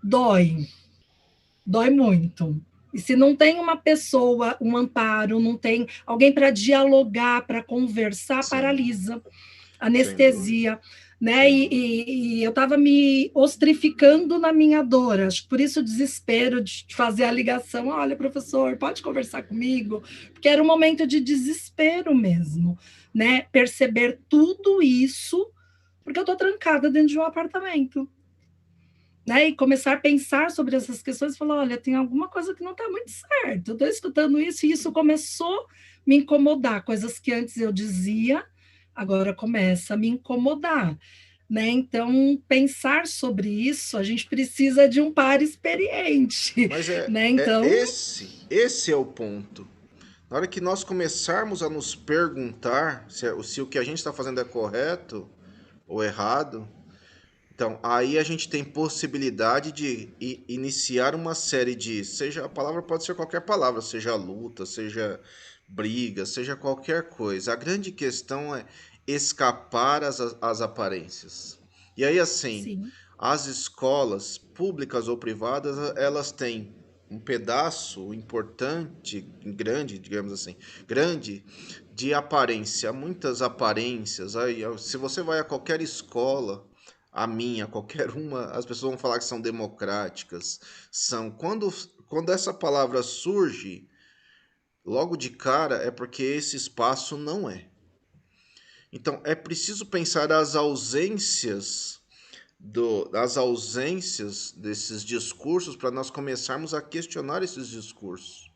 dói muito. E se não tem uma pessoa, um amparo, não tem alguém para dialogar, para conversar, Sim, paralisa, sem dúvida, anestesia, né? sem E, dúvida. e eu estava me ostrificando na minha dor, acho que por isso o desespero de fazer a ligação. Olha, professor, pode conversar comigo? Porque era um momento de desespero mesmo, né? Perceber tudo isso, porque eu estou trancada dentro de um apartamento. Né, e começar a pensar sobre essas questões e falar, olha, tem alguma coisa que não está muito certo. Eu estou escutando isso e isso começou a me incomodar. Coisas que antes eu dizia, agora começa a me incomodar. Né? Então, pensar sobre isso, a gente precisa de um par experiente. Mas Né? é Então, esse é o ponto. Na hora que nós começarmos a nos perguntar se o que a gente está fazendo é correto ou errado, então aí a gente tem possibilidade de iniciar uma série de, seja a palavra pode ser qualquer palavra, seja luta, seja briga, seja qualquer coisa. A grande questão é escapar às aparências. E aí assim, sim, as escolas públicas ou privadas, elas têm um pedaço importante, grande, digamos assim, grande de aparência, muitas aparências. Aí, se você vai a qualquer escola, a minha, qualquer uma, as pessoas vão falar que são democráticas. São quando essa palavra surge, logo de cara é porque esse espaço não é. Então é preciso pensar as ausências desses discursos para nós começarmos a questionar esses discursos.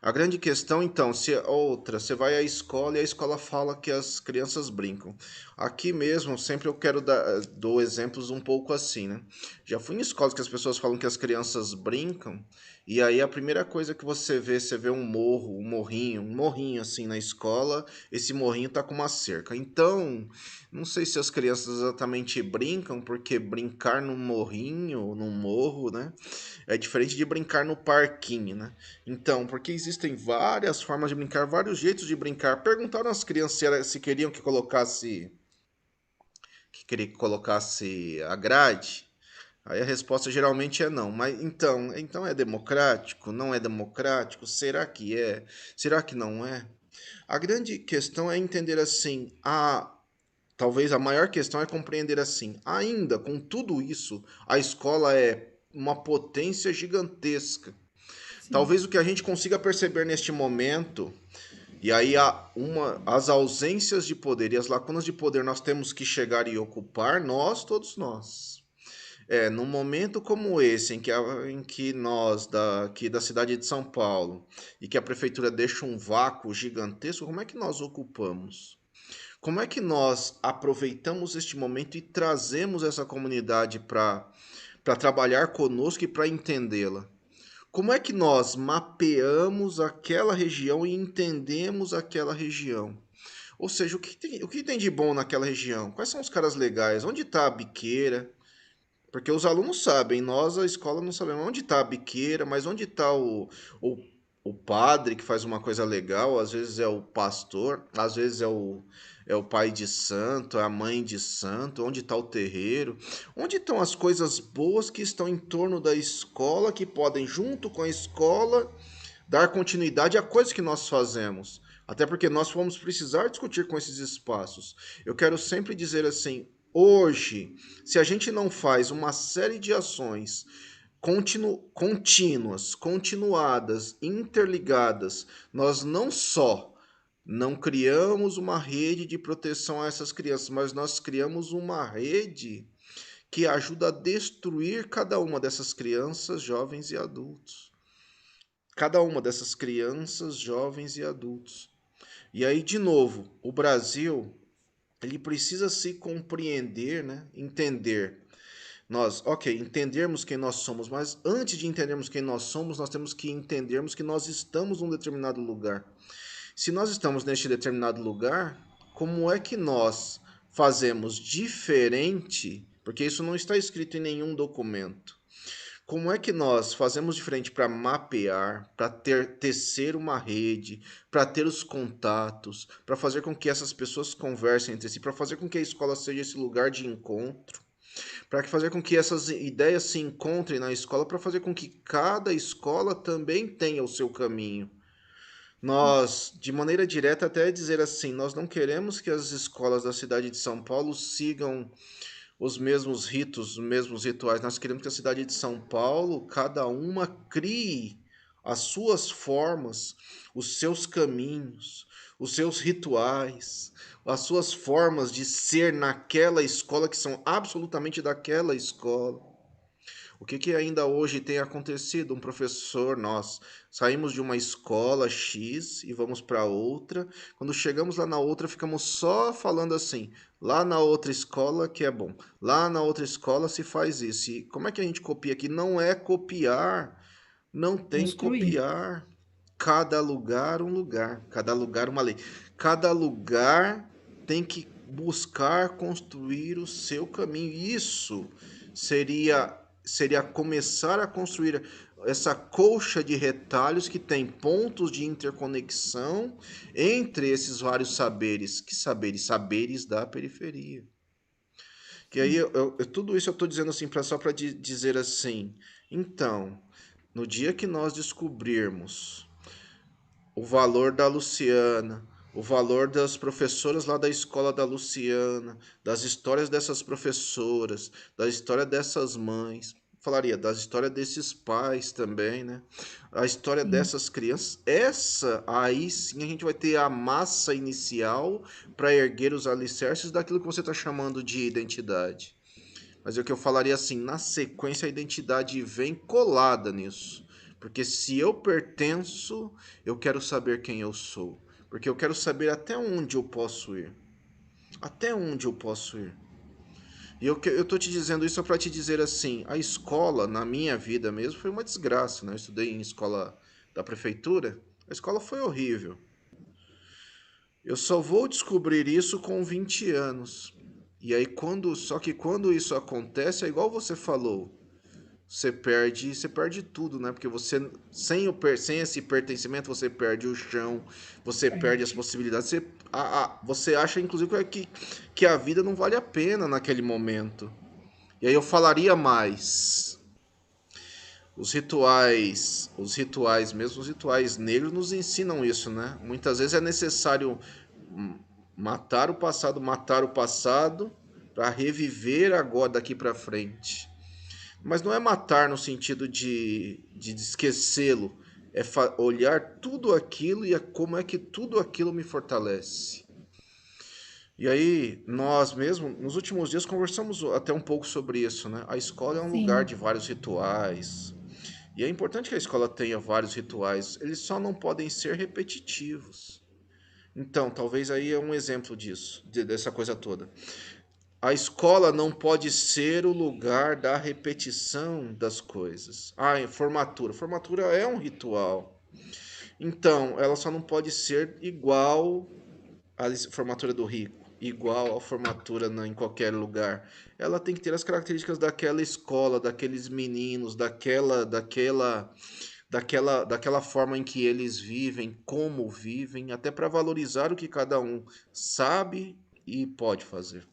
A grande questão, então, se outra, você vai à escola e a escola fala que as crianças brincam. Aqui mesmo, sempre eu quero dou exemplos um pouco assim, né? Já fui em escolas que as pessoas falam que as crianças brincam, e aí a primeira coisa que você vê um morro, um morrinho assim na escola, esse morrinho tá com uma cerca. Então, não sei se as crianças exatamente brincam, porque brincar num morrinho, num morro, né? É diferente de brincar no parquinho, né? Então, porque existem várias formas de brincar, vários jeitos de brincar. Perguntaram às crianças se queriam que colocasse a grade. Aí a resposta geralmente é não. Mas então é democrático? Não é democrático? Será que é? Será que não é? A grande questão é entender assim, talvez a maior questão é compreender assim, ainda com tudo isso, a escola é uma potência gigantesca. sim. Talvez o que a gente consiga perceber neste momento, e aí as ausências de poder e as lacunas de poder nós temos que chegar e ocupar, todos nós. num momento como esse, em que nós, aqui da cidade de São Paulo, e que a prefeitura deixa um vácuo gigantesco, como é que nós ocupamos? Como é que nós aproveitamos este momento e trazemos essa comunidade para trabalhar conosco e para entendê-la? Como é que nós mapeamos aquela região e entendemos aquela região? Ou seja, o que tem de bom naquela região? Quais são os caras legais? Onde está a biqueira? Porque os alunos sabem, nós, a escola, não sabemos onde está a biqueira, mas onde está o, o padre que faz uma coisa legal, às vezes é o pastor, às vezes é o pai de santo, é a mãe de santo, onde está o terreiro, onde estão as coisas boas que estão em torno da escola, que podem, junto com a escola, dar continuidade a coisas que nós fazemos. Até porque nós vamos precisar discutir com esses espaços. Eu quero sempre dizer assim, hoje, se a gente não faz uma série de ações contínuas, continuadas, interligadas, nós não só não criamos uma rede de proteção a essas crianças, mas nós criamos uma rede que ajuda a destruir cada uma dessas crianças, jovens e adultos. Cada uma dessas crianças, jovens e adultos. E aí, de novo, o Brasil, ele precisa se compreender, né? Entender. Nós, ok, entendermos quem nós somos, mas antes de entendermos quem nós somos, nós temos que entendermos que nós estamos num determinado lugar. Se nós estamos neste determinado lugar, como é que nós fazemos diferente? Porque isso não está escrito em nenhum documento. Como é que nós fazemos diferente para mapear, para tecer uma rede, para ter os contatos, para fazer com que essas pessoas conversem entre si, para fazer com que a escola seja esse lugar de encontro, para fazer com que essas ideias se encontrem na escola, para fazer com que cada escola também tenha o seu caminho. Nós, de maneira direta, até dizer assim, nós não queremos que as escolas da cidade de São Paulo sigam os mesmos ritos, os mesmos rituais. Nós queremos que a cidade de São Paulo, cada uma crie as suas formas, os seus caminhos, os seus rituais, as suas formas de ser naquela escola que são absolutamente daquela escola. O que ainda hoje tem acontecido? Um professor, nós saímos de uma escola X e vamos para outra. Quando chegamos lá na outra, ficamos só falando assim: lá na outra escola que é bom, lá na outra escola se faz isso. E como é que a gente copia aqui? Não é copiar, não tem Construir. copiar. Cada lugar um lugar, cada lugar uma lei. Cada lugar tem que buscar construir o seu caminho. Isso seria começar a construir essa colcha de retalhos que tem pontos de interconexão entre esses vários saberes. Que saberes? Saberes da periferia. Que aí tudo isso eu estou dizendo assim só para dizer assim. Então, no dia que nós descobrirmos o valor da Luciana, o valor das professoras lá da escola da Luciana, das histórias dessas professoras, da história dessas mães, falaria das histórias desses pais também, né? A história Sim. dessas crianças, essa aí sim a gente vai ter a massa inicial para erguer os alicerces daquilo que você está chamando de identidade. Mas é o que eu falaria assim, na sequência a identidade vem colada nisso. Porque se eu pertenço, eu quero saber quem eu sou. Porque eu quero saber até onde eu posso ir. Até onde eu posso ir. E eu tô te dizendo isso para te dizer assim, a escola, na minha vida mesmo, foi uma desgraça, né? Eu estudei em escola da prefeitura, a escola foi horrível. Eu só vou descobrir isso com 20 anos. E aí só que quando isso acontece, é igual você falou, você perde tudo, né? Porque você sem esse pertencimento, você perde o chão, você perde as Perde. possibilidades, você acha inclusive que a vida não vale a pena naquele momento. E aí eu falaria mais. Os rituais, mesmo os rituais negros nos ensinam isso, né? Muitas vezes é necessário matar o passado para reviver agora daqui para frente. Mas não é matar no sentido de esquecê-lo, é olhar tudo aquilo e como é que tudo aquilo me fortalece. E aí, nós mesmo, nos últimos dias, conversamos até um pouco sobre isso, né? A escola é um lugar Sim, de vários rituais. E é importante que a escola tenha vários rituais. Eles só não podem ser repetitivos. Então, talvez aí é um exemplo disso, dessa coisa toda. A escola não pode ser o lugar da repetição das coisas. Ah, formatura. Formatura é um ritual. Então, ela só não pode ser igual à formatura do rico, igual à formatura em qualquer lugar. Ela tem que ter as características daquela escola, daqueles meninos, daquela forma em que eles vivem, como vivem, até para valorizar o que cada um sabe e pode fazer.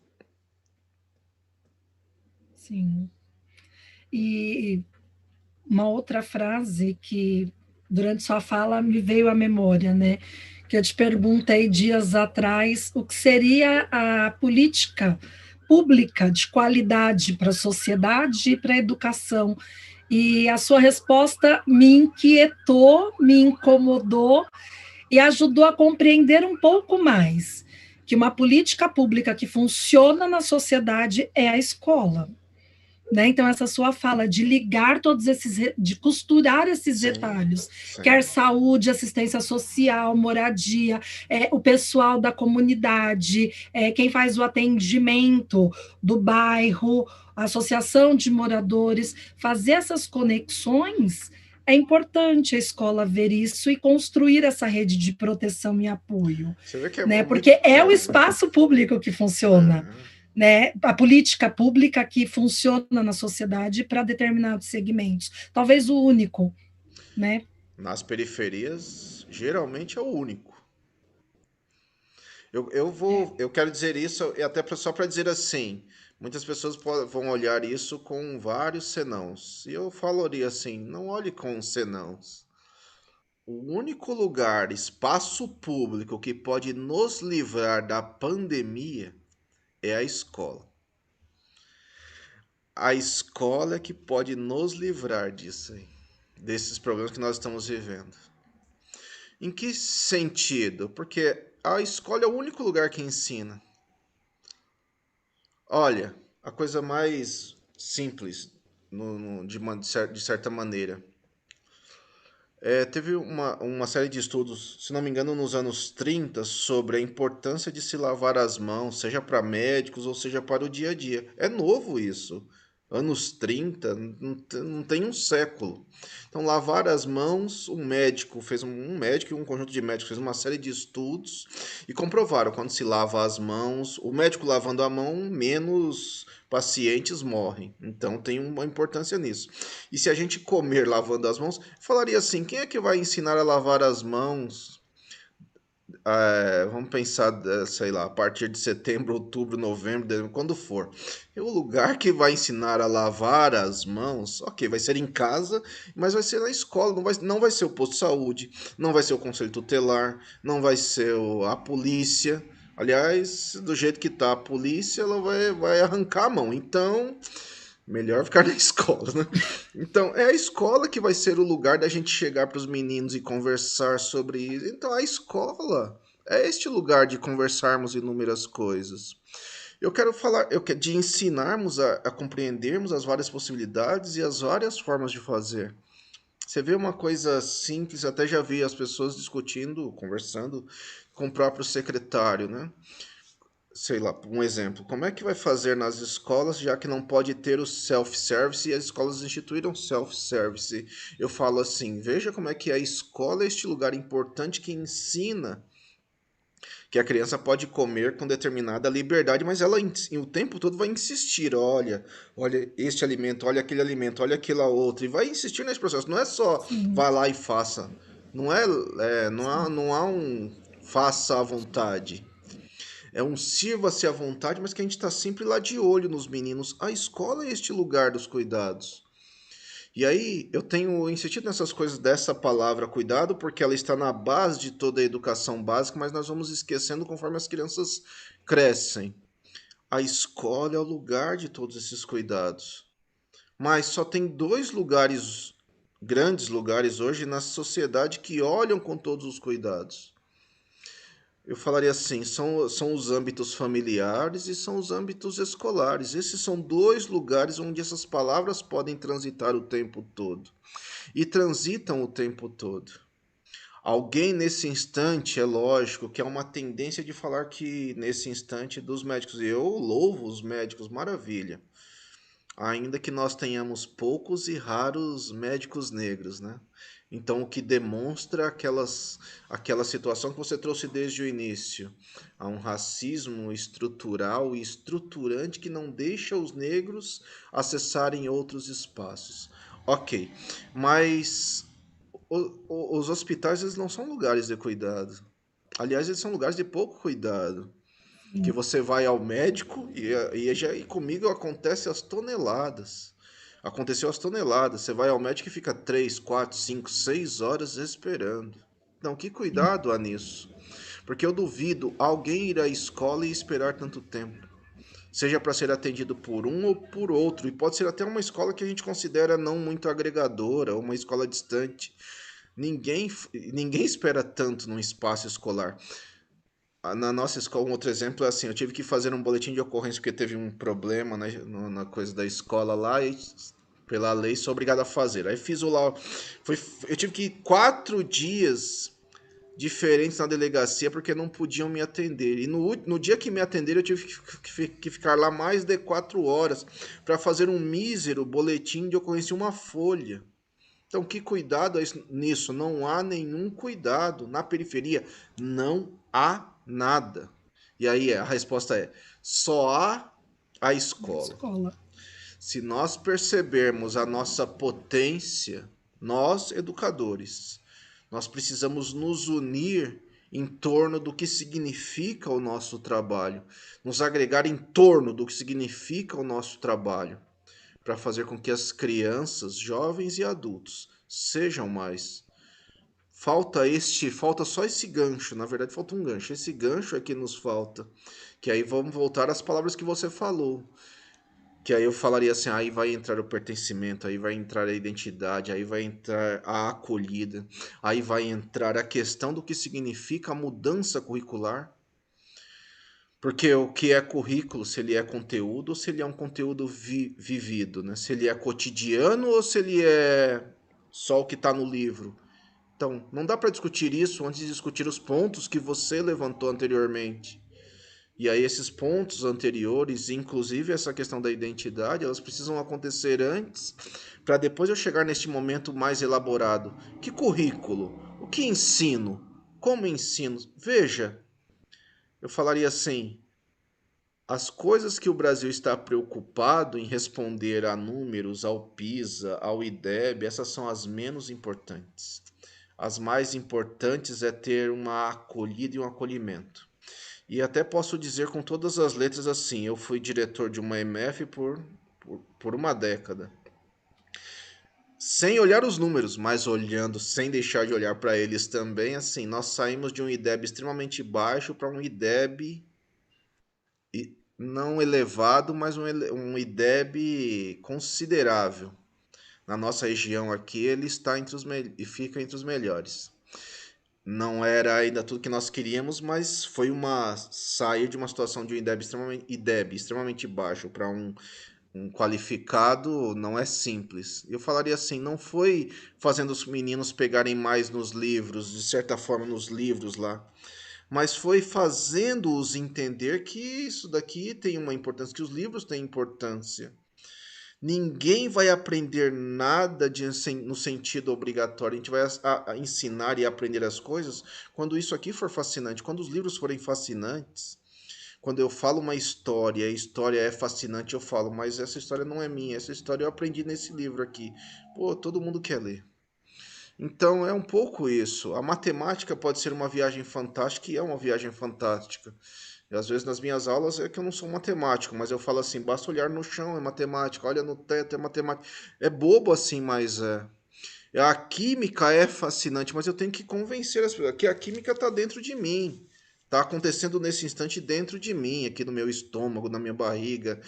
sim. E uma outra frase que, durante sua fala, me veio à memória, né? Que eu te perguntei dias atrás o que seria a política pública de qualidade para a sociedade e para a educação. E a sua resposta me inquietou, me incomodou e ajudou a compreender um pouco mais que uma política pública que funciona na sociedade é a escola. Né? Então, essa sua fala de ligar todos esses, de costurar esses Sim, retalhos, sim. quer saúde, assistência social, moradia, o pessoal da comunidade, quem faz o atendimento do bairro, a associação de moradores, fazer essas conexões. É importante a escola ver isso e construir essa rede de proteção e apoio, Você vê que é né? muito. Porque é o espaço público que funciona, É, né, a política pública que funciona na sociedade para determinados segmentos. Talvez o único, né? nas periferias, geralmente é o único. Eu quero dizer isso e até só para dizer assim. Muitas pessoas vão olhar isso com vários senãos. E eu falaria assim: não olhe com senãos. O único lugar, espaço público que pode nos livrar da pandemia é a escola. A escola é que pode nos livrar disso aí, desses problemas que nós estamos vivendo. Em que sentido? Porque a escola é o único lugar que ensina. Olha, a coisa mais simples, de certa maneira. Teve uma série de estudos, se não me engano, nos anos 30, sobre a importância de se lavar as mãos, seja para médicos ou seja para o dia a dia. É novo isso. Anos 30, não tem um século. Então, lavar as mãos, um médico e um conjunto de médicos fez uma série de estudos e comprovaram quando se lava as mãos, o médico lavando a mão, menos pacientes morrem. Então, tem uma importância nisso. E se a gente comer lavando as mãos, falaria assim: quem é que vai ensinar a lavar as mãos? Vamos pensar, sei lá, a partir de setembro, outubro, novembro, dezembro, quando for. E o lugar que vai ensinar a lavar as mãos, ok, vai ser em casa, mas vai ser na escola, não vai ser o posto de saúde, não vai ser o conselho tutelar, não vai ser a polícia. Aliás, do jeito que tá a polícia, ela vai arrancar a mão. Então, melhor ficar na escola, né? Então, é a escola que vai ser o lugar da gente chegar para os meninos e conversar sobre isso. Então, a escola é este lugar de conversarmos inúmeras coisas. Eu quero falar de ensinarmos a compreendermos as várias possibilidades e as várias formas de fazer. Você vê uma coisa simples, até já vi as pessoas discutindo, conversando com o próprio secretário, né? Sei lá, um exemplo, como é que vai fazer nas escolas, já que não pode ter o self-service e as escolas instituíram self-service? Eu falo assim, veja como é que a escola é este lugar importante que ensina que a criança pode comer com determinada liberdade, mas ela o tempo todo vai insistir, olha este alimento, olha aquele alimento, olha aquela outra, e vai insistir nesse processo. Não é só Sim, vá lá e faça. Não é, sim. não há um faça à vontade. É um sirva-se à vontade, mas que a gente está sempre lá de olho nos meninos. A escola é este lugar dos cuidados. E aí eu tenho insistido nessas coisas dessa palavra cuidado, porque ela está na base de toda a educação básica, mas nós vamos esquecendo conforme as crianças crescem. A escola é o lugar de todos esses cuidados. Mas só tem dois lugares, grandes lugares hoje na sociedade que olham com todos os cuidados. Eu falaria assim, são os âmbitos familiares e são os âmbitos escolares. Esses são dois lugares onde essas palavras podem transitar o tempo todo. E transitam o tempo todo. Alguém nesse instante, é lógico, que é uma tendência de falar que nesse instante dos médicos, e eu louvo os médicos, maravilha. Ainda que nós tenhamos poucos e raros médicos negros, né? Então, o que demonstra aquela situação que você trouxe desde o início, há um racismo estrutural e estruturante que não deixa os negros acessarem outros espaços. Ok, mas os hospitais eles não são lugares de cuidado. Aliás, eles são lugares de pouco cuidado. Que Sim. você vai ao médico e comigo acontece as toneladas. Aconteceu as toneladas. Você vai ao médico e fica 3, 4, 5, 6 horas esperando. Então, que Sim. cuidado há nisso. Porque eu duvido alguém ir à escola e esperar tanto tempo. Seja para ser atendido por um ou por outro. E pode ser até uma escola que a gente considera não muito agregadora, uma escola distante. Ninguém espera tanto num espaço escolar. Na nossa escola, um outro exemplo é assim, eu tive que fazer um boletim de ocorrência porque teve um problema, né, na coisa da escola lá e pela lei sou obrigado a fazer. Aí fiz o lá, eu tive que ir 4 dias diferentes na delegacia porque não podiam me atender. E no dia que me atenderam eu tive que ficar lá mais de 4 horas para fazer um mísero boletim de ocorrência em uma folha. Então, que cuidado nisso? Não há nenhum cuidado. Na periferia, não há nada. E aí a resposta é: só há a Na escola. escola. Se nós percebermos a nossa potência, nós, educadores, nós precisamos nos unir em torno do que significa o nosso trabalho, nos agregar em torno do que significa o nosso trabalho para fazer com que as crianças, jovens e adultos sejam mais. Falta só esse gancho, na verdade falta um gancho. Esse gancho é que nos falta. Que aí vamos voltar às palavras que você falou. Que aí eu falaria assim, aí vai entrar o pertencimento, aí vai entrar a identidade, aí vai entrar a acolhida, aí vai entrar a questão do que significa a mudança curricular. Porque o que é currículo, se ele é conteúdo ou se ele é um conteúdo vivido, né? Se ele é cotidiano ou se ele é só o que está no livro. Então, não dá para discutir isso antes de discutir os pontos que você levantou anteriormente. E aí esses pontos anteriores, inclusive essa questão da identidade, elas precisam acontecer antes para depois eu chegar neste momento mais elaborado. Que currículo? O que ensino? Como ensino? Veja, eu falaria assim, as coisas que o Brasil está preocupado em responder a números, ao PISA, ao IDEB, essas são as menos importantes. As mais importantes é ter uma acolhida e um acolhimento. E até posso dizer com todas as letras assim, eu fui diretor de uma MF por uma década. Sem olhar os números, mas olhando, sem deixar de olhar para eles também, assim, nós saímos de um IDEB extremamente baixo para um IDEB não elevado, mas um IDEB considerável. Na nossa região aqui, ele está e fica entre os melhores. Não era ainda tudo que nós queríamos, mas foi uma sair de uma situação de um IDEB extremamente baixo para um qualificado não é simples. Eu falaria assim, não foi fazendo os meninos pegarem mais nos livros, de certa forma nos livros lá, mas foi fazendo-os entender que isso daqui tem uma importância, que os livros têm importância. Ninguém vai aprender nada no sentido obrigatório. A gente vai a ensinar e aprender as coisas quando isso aqui for fascinante, quando os livros forem fascinantes. Quando eu falo uma história, a história é fascinante, eu falo, mas essa história não é minha, essa história eu aprendi nesse livro aqui. Pô, todo mundo quer ler. Então é um pouco isso. A matemática pode ser uma viagem fantástica e é uma viagem fantástica. E às vezes nas minhas aulas é que eu não sou matemático, mas eu falo assim, basta olhar no chão, é matemática, olha no teto, é matemática. É bobo assim, mas é. A química é fascinante, mas eu tenho que convencer as pessoas que a química está dentro de mim. Está acontecendo nesse instante dentro de mim, aqui no meu estômago, na minha barriga,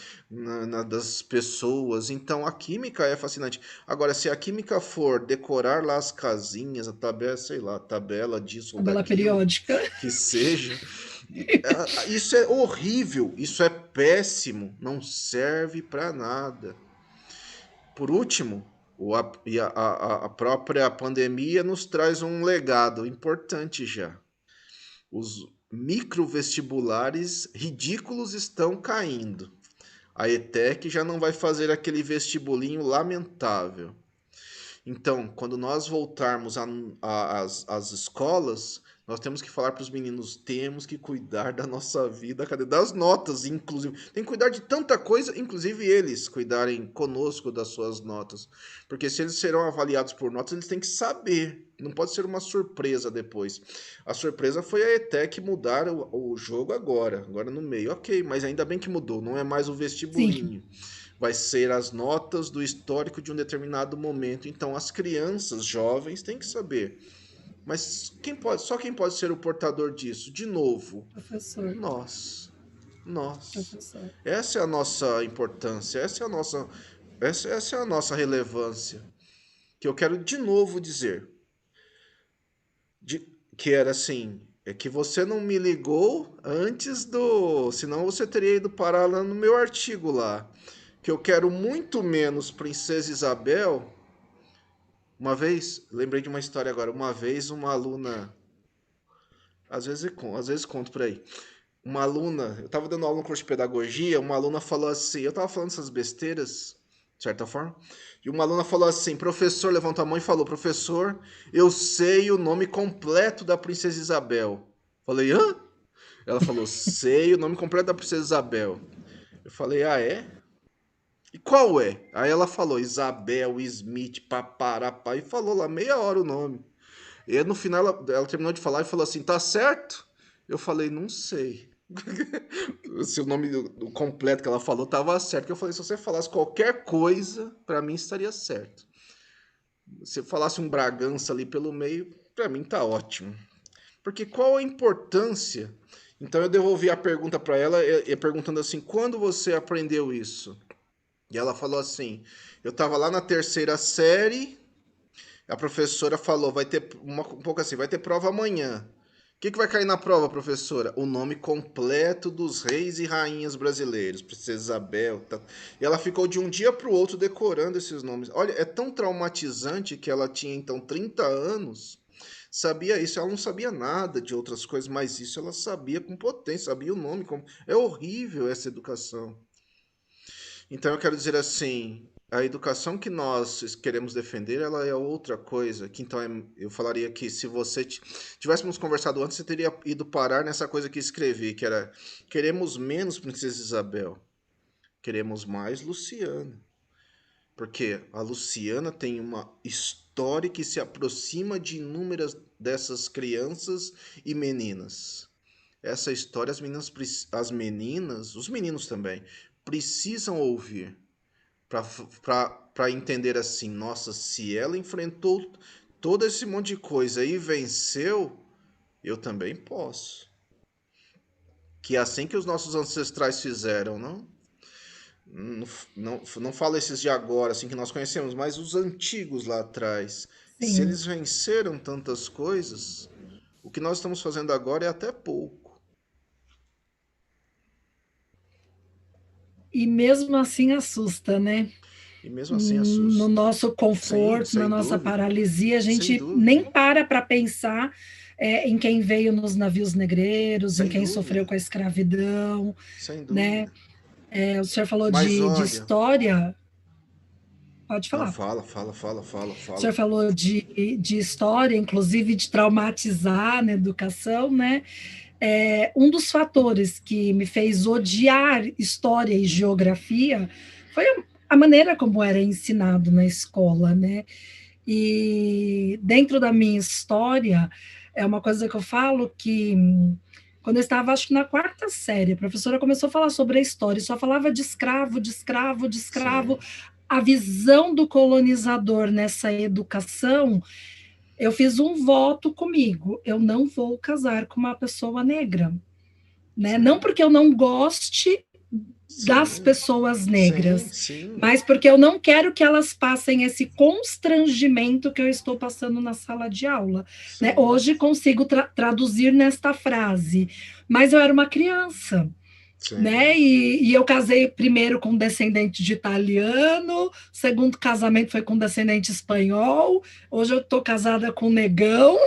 das pessoas. Então a química é fascinante. Agora, se a química for decorar lá as casinhas, a tabela, sei lá, a tabela disso ou Tabela daquilo, periódica. que seja, isso é horrível, isso é péssimo, não serve para nada. Por último, a própria pandemia nos traz um legado importante já. Os microvestibulares ridículos estão caindo. A ETEC já não vai fazer aquele vestibulinho lamentável. Então, quando nós voltarmos às escolas, nós temos que falar para os meninos, temos que cuidar da nossa vida, cadê? Das notas, inclusive. Tem que cuidar de tanta coisa, inclusive eles cuidarem conosco das suas notas. Porque se eles serão avaliados por notas, eles têm que saber. Não pode ser uma surpresa depois. A surpresa foi a ETEC mudar o jogo agora no meio. Ok, mas ainda bem que mudou, não é mais o vestibulinho. Sim. Vai ser as notas do histórico de um determinado momento. Então, as crianças, jovens, têm que saber. Mas só quem pode ser o portador disso? De novo, Professor. nós. Nós. Professor. Essa é a nossa importância, essa é a nossa relevância. Que eu quero de novo dizer. Que era assim, é que você não me ligou antes do... Senão você teria ido parar lá no meu artigo lá. Que eu quero muito menos Princesa Isabel. Uma vez, lembrei de uma história agora. Uma vez uma aluna, às vezes conto por aí. Uma aluna, eu estava dando aula no curso de pedagogia, uma aluna falou assim, eu estava falando essas besteiras, de certa forma, e uma aluna falou assim, professor, levantou a mão e falou, professor, eu sei o nome completo da Princesa Isabel. Falei, hã? Ela falou, sei o nome completo da Princesa Isabel. Eu falei, ah, é? E qual é? Aí ela falou Isabel Smith, paparapá, e falou lá meia hora o nome. E no final ela terminou de falar e falou assim: tá certo? Eu falei: não sei. Se o nome do completo que ela falou tava certo. Eu falei: se você falasse qualquer coisa, pra mim estaria certo. Se falasse um Bragança ali pelo meio, pra mim tá ótimo. Porque qual a importância? Então eu devolvi a pergunta pra ela, perguntando assim: quando você aprendeu isso? E ela falou assim: eu tava lá na terceira série, a professora falou: vai ter um pouco assim, vai ter prova amanhã. O que vai cair na prova, professora? O nome completo dos reis e rainhas brasileiros, Princesa Isabel. Tá. E ela ficou de um dia para o outro decorando esses nomes. Olha, é tão traumatizante que ela tinha então 30 anos, sabia isso. Ela não sabia nada de outras coisas, mas isso ela sabia com potência, sabia o nome. É horrível essa educação. Então eu quero dizer assim, a educação que nós queremos defender, ela é outra coisa. Que então eu falaria que se você tivéssemos conversado antes, você teria ido parar nessa coisa que escrevi, que era queremos menos Princesa Isabel, queremos mais Luciana. Porque a Luciana tem uma história que se aproxima de inúmeras dessas crianças e meninas. Essa história as meninas, os meninos também, precisam ouvir para entender assim, nossa, se ela enfrentou todo esse monte de coisa e venceu, eu também posso. Que é assim que os nossos ancestrais fizeram, não? Não falo esses de agora, assim que nós conhecemos, mas os antigos lá atrás. Se Sim. eles venceram tantas coisas, o que nós estamos fazendo agora é até pouco. E mesmo assim assusta, né? E mesmo assim No assusta. nosso Sim, conforto, na sem nossa dúvida. paralisia, a Sem gente nem dúvida. para pensar em quem veio nos navios negreiros, em Sem quem sofreu dúvida. com a escravidão, Sem né? dúvida. O senhor falou Mas de olha, história, pode não, falar. fala, fala, fala, fala, O senhor fala. falou de história, inclusive de traumatizar na educação, né? Um dos fatores que me fez odiar história e geografia foi a maneira como era ensinado na escola, né? E dentro da minha história, é uma coisa que eu falo que quando eu estava, acho que na quarta série, a professora começou a falar sobre a história, e só falava de escravo, de escravo, de escravo. Sim. A visão do colonizador nessa educação eu fiz um voto comigo, eu não vou casar com uma pessoa negra, né? Não Sim, porque eu não goste das sim, pessoas sim, negras, sim, mas porque eu não quero que elas passem esse constrangimento que eu estou passando na sala de aula, né? sim, Hoje consigo traduzir nesta frase, mas eu era uma criança, sim. né? E eu casei primeiro com um descendente de italiano, segundo casamento foi com descendente espanhol, hoje eu estou casada com um negão,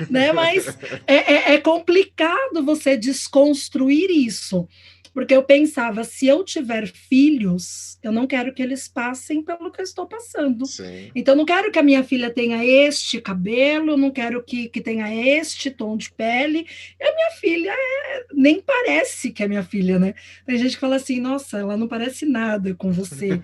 né? Mas é complicado você desconstruir isso, porque eu pensava, se eu tiver filhos, eu não quero que eles passem pelo que eu estou passando. Sim. Então, eu não quero que a minha filha tenha este cabelo, não quero que tenha este tom de pele. E a minha filha nem parece que é minha filha, né? Tem gente que fala assim, nossa, ela não parece nada com você.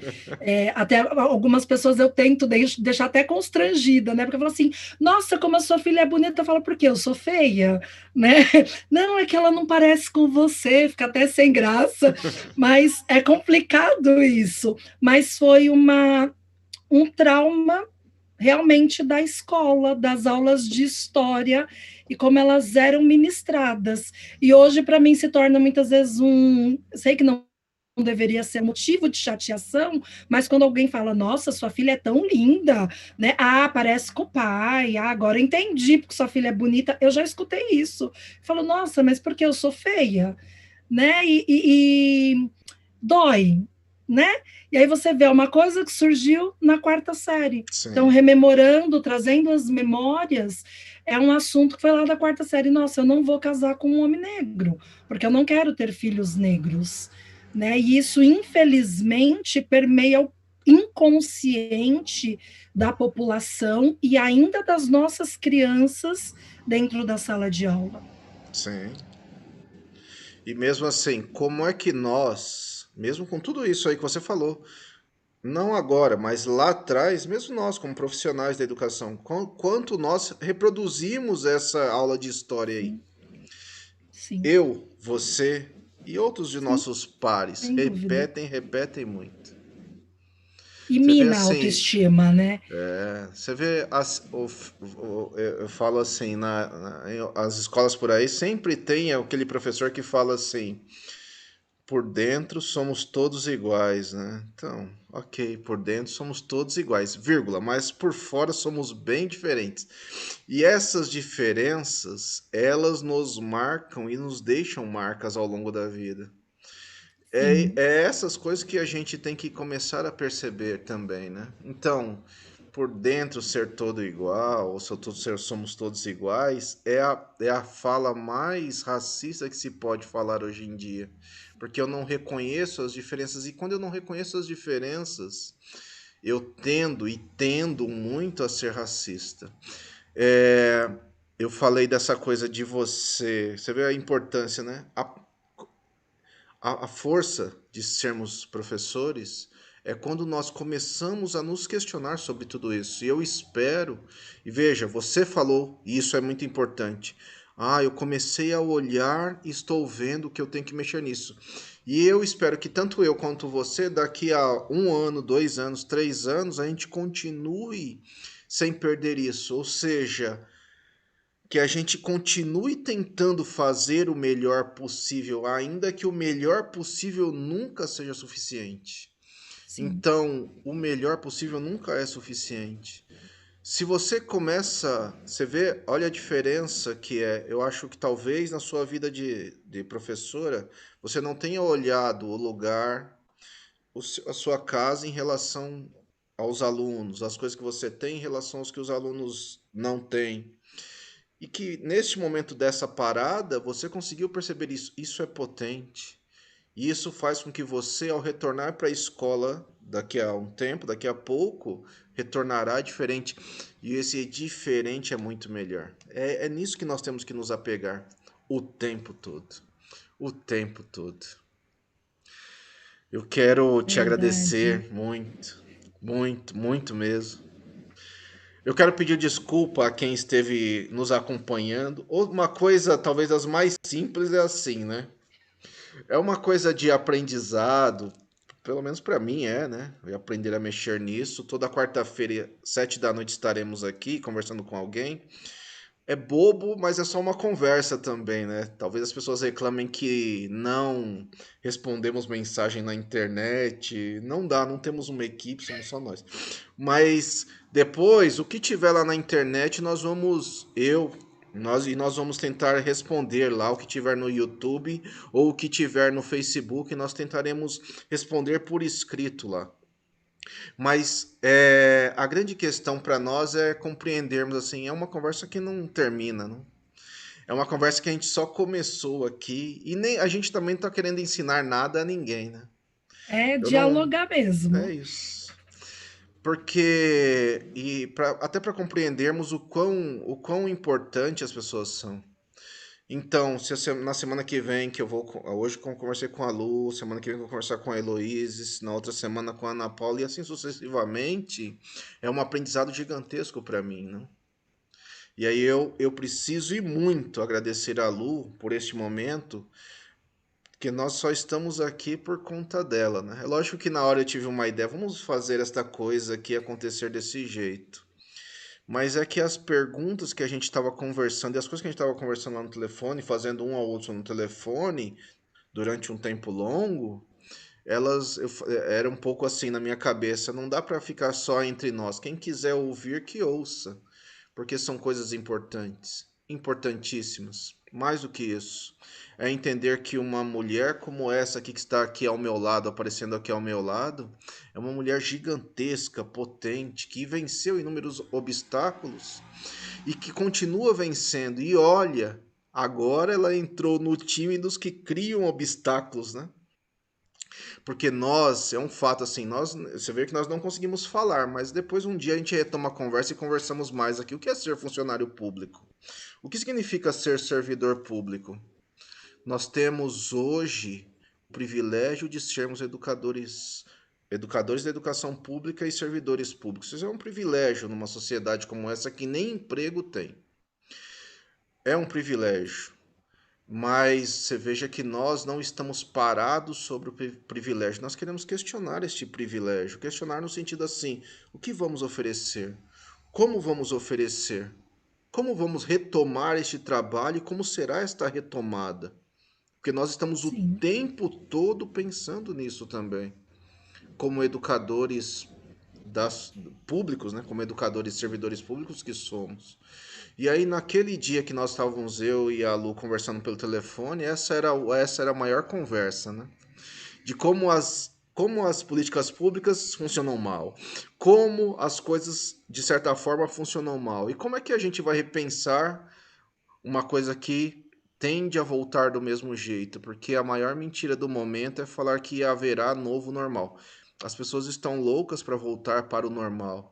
Até algumas pessoas eu tento deixar até constrangida, né? Porque eu falo assim, nossa, como a sua filha é bonita, eu falo, por quê? Eu sou feia, né? Não, é que ela não parece com você, fica até sem graça, mas é complicado isso. Mas foi um trauma realmente da escola, das aulas de história e como elas eram ministradas. E hoje, para mim, se torna muitas vezes sei que não deveria ser motivo de chateação, mas quando alguém fala, nossa, sua filha é tão linda, né? Ah, parece com o pai, ah, agora entendi porque sua filha é bonita. Eu já escutei isso. Eu falo, nossa, mas porque eu sou feia, né? E dói, né? E aí você vê uma coisa que surgiu na quarta série. Então, Sim. rememorando, trazendo as memórias, é um assunto que foi lá da quarta série. Nossa, eu não vou casar com um homem negro, porque eu não quero ter filhos negros, né? E isso, infelizmente, permeia o inconsciente da população e ainda das nossas crianças dentro da sala de aula. Sim. E mesmo assim, como é que nós, mesmo com tudo isso aí que você falou, não agora, mas lá atrás, mesmo nós, como profissionais da educação, quanto nós reproduzimos essa aula de história aí? Sim, sim, Eu, você e outros de sim, nossos pares sem dúvida. repetem, repetem muito. E Você vê mina a assim, autoestima, né? você vê eu falo assim, as escolas por aí sempre tem aquele professor que fala assim, por dentro somos todos iguais, né? Então, ok, por dentro somos todos iguais, vírgula, mas por fora somos bem diferentes. E essas diferenças, elas nos marcam e nos deixam marcas ao longo da vida. Sim, É essas coisas que a gente tem que começar a perceber também, né? Então, por dentro ser todo igual, ou somos todos iguais, é a fala mais racista que se pode falar hoje em dia. Porque eu não reconheço as diferenças, e quando eu não reconheço as diferenças, eu tendo muito a ser racista. É, eu falei dessa coisa de você vê a importância, né? A força de sermos professores é quando nós começamos a nos questionar sobre tudo isso. E eu espero, e veja, você falou, e isso é muito importante. Ah, eu comecei a olhar e estou vendo que eu tenho que mexer nisso. E eu espero que tanto eu quanto você, daqui a 1 ano, 2 anos, 3 anos, a gente continue sem perder isso. Ou seja, que a gente continue tentando fazer o melhor possível, ainda que o melhor possível nunca seja suficiente. sim, Então, o melhor possível nunca é suficiente. Se você começa, você vê, olha a diferença que é. Eu acho que talvez na sua vida de professora, você não tenha olhado o lugar, a sua casa em relação aos alunos, as coisas que você tem em relação aos que os alunos não têm. E que neste momento dessa parada, você conseguiu perceber isso. Isso é potente. E isso faz com que você, ao retornar para a escola daqui a um tempo, daqui a pouco, retornará diferente. E esse diferente é muito melhor. É nisso que nós temos que nos apegar o tempo todo. O tempo todo. Eu quero te verdade. agradecer muito, muito, muito mesmo. Eu quero pedir desculpa a quem esteve nos acompanhando. Uma coisa, talvez as mais simples, é assim, né? É uma coisa de aprendizado pelo menos para mim é, né? Eu aprender a mexer nisso. Toda quarta-feira, 7 da noite, estaremos aqui conversando com alguém. É bobo, mas é só uma conversa também, né? Talvez as pessoas reclamem que não respondemos mensagem na internet. Não dá, não temos uma equipe, somos só nós. Mas depois, o que tiver lá na internet, nós vamos tentar responder lá o que tiver no YouTube ou o que tiver no Facebook, nós tentaremos responder por escrito lá. Mas a grande questão para nós é compreendermos assim, é uma conversa que não termina, não? É uma conversa que a gente só começou aqui e nem a gente também está querendo ensinar nada a ninguém, né? É Eu não, dialogar é mesmo. isso. Porque até para compreendermos o quão importante as pessoas são. Então, na semana que vem, hoje eu conversei com a Lu, semana que vem eu vou conversar com a Heloíse, na outra semana com a Ana Paula, e assim sucessivamente, é um aprendizado gigantesco para mim, né? E aí eu preciso e muito agradecer a Lu por este momento, porque nós só estamos aqui por conta dela, né? É lógico que na hora eu tive uma ideia, vamos fazer esta coisa aqui acontecer desse jeito. Mas é que as perguntas que a gente estava conversando e as coisas que a gente estava conversando lá no telefone, fazendo um ao outro no telefone, durante um tempo longo, era um pouco assim na minha cabeça. Não dá para ficar só entre nós. Quem quiser ouvir, que ouça. Porque são coisas importantes, importantíssimas. Mais do que isso, é entender que uma mulher como essa aqui que está aqui ao meu lado, aparecendo aqui ao meu lado, é uma mulher gigantesca, potente, que venceu inúmeros obstáculos e que continua vencendo. E olha, agora ela entrou no time dos que criam obstáculos, né? Porque é um fato assim, você vê que nós não conseguimos falar, mas depois um dia a gente retoma a conversa e conversamos mais aqui. O que é ser funcionário público? O que significa ser servidor público? Nós temos hoje o privilégio de sermos educadores da educação pública e servidores públicos. Isso é um privilégio numa sociedade como essa que nem emprego tem. É um privilégio. Mas você veja que nós não estamos parados sobre o privilégio. Nós queremos questionar este privilégio. Questionar no sentido assim: o que vamos oferecer? Como vamos oferecer? Como vamos retomar este trabalho e como será esta retomada? Porque nós estamos o Sim, tempo todo pensando nisso também. Como educadores públicos, né? Como educadores e servidores públicos que somos. E aí, naquele dia que nós estávamos, eu e a Lu, conversando pelo telefone, essa era a maior conversa, né? De como as políticas públicas funcionam mal, como as coisas, de certa forma, funcionam mal, e como é que a gente vai repensar uma coisa que tende a voltar do mesmo jeito, porque a maior mentira do momento é falar que haverá novo normal. As pessoas estão loucas para voltar para o normal.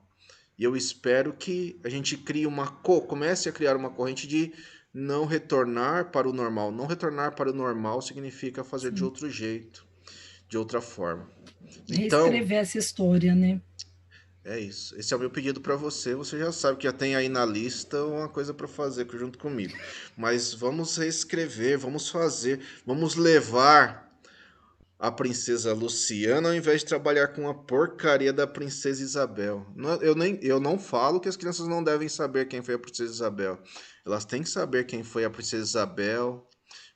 E eu espero que a gente comece a criar uma corrente de não retornar para o normal. Não retornar para o normal significa fazer de sim. outro jeito, de outra forma. Então, Reescrever essa história, né? é isso. Esse é o meu pedido para você. Você já sabe que já tem aí na lista uma coisa para fazer junto comigo. Mas vamos reescrever, vamos fazer, vamos levar a princesa Luciana ao invés de trabalhar com a porcaria da princesa Isabel. Eu não falo que as crianças não devem saber quem foi a princesa Isabel. Elas têm que saber quem foi a princesa Isabel,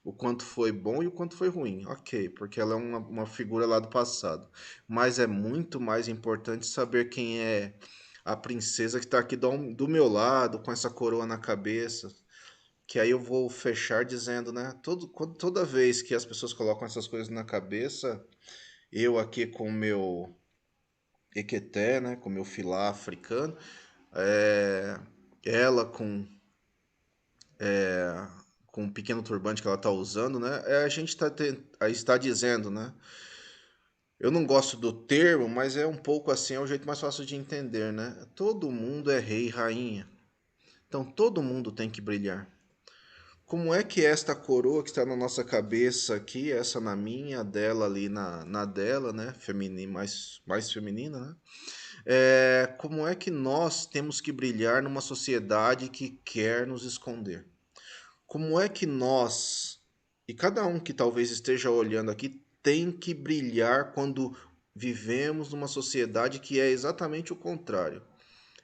o quanto foi bom e o quanto foi ruim. Ok, porque ela é uma figura lá do passado. Mas é muito mais importante saber quem é a princesa que está aqui do meu lado, com essa coroa na cabeça. Que aí eu vou fechar dizendo, né? Toda vez que as pessoas colocam essas coisas na cabeça, eu aqui com o meu equeté, né? Com o meu filá africano, é, ela com um pequeno turbante que ela está usando, né? A gente está dizendo, né? Eu não gosto do termo, mas é um pouco assim, é o jeito mais fácil de entender, né? Todo mundo é rei e rainha. Então todo mundo tem que brilhar. Como é que esta coroa que está na nossa cabeça aqui, essa na minha, dela ali na dela, né? Feminina, mais feminina, né? Como é que nós temos que brilhar numa sociedade que quer nos esconder? Como é que nós, e cada um que talvez esteja olhando aqui, tem que brilhar quando vivemos numa sociedade que é exatamente o contrário.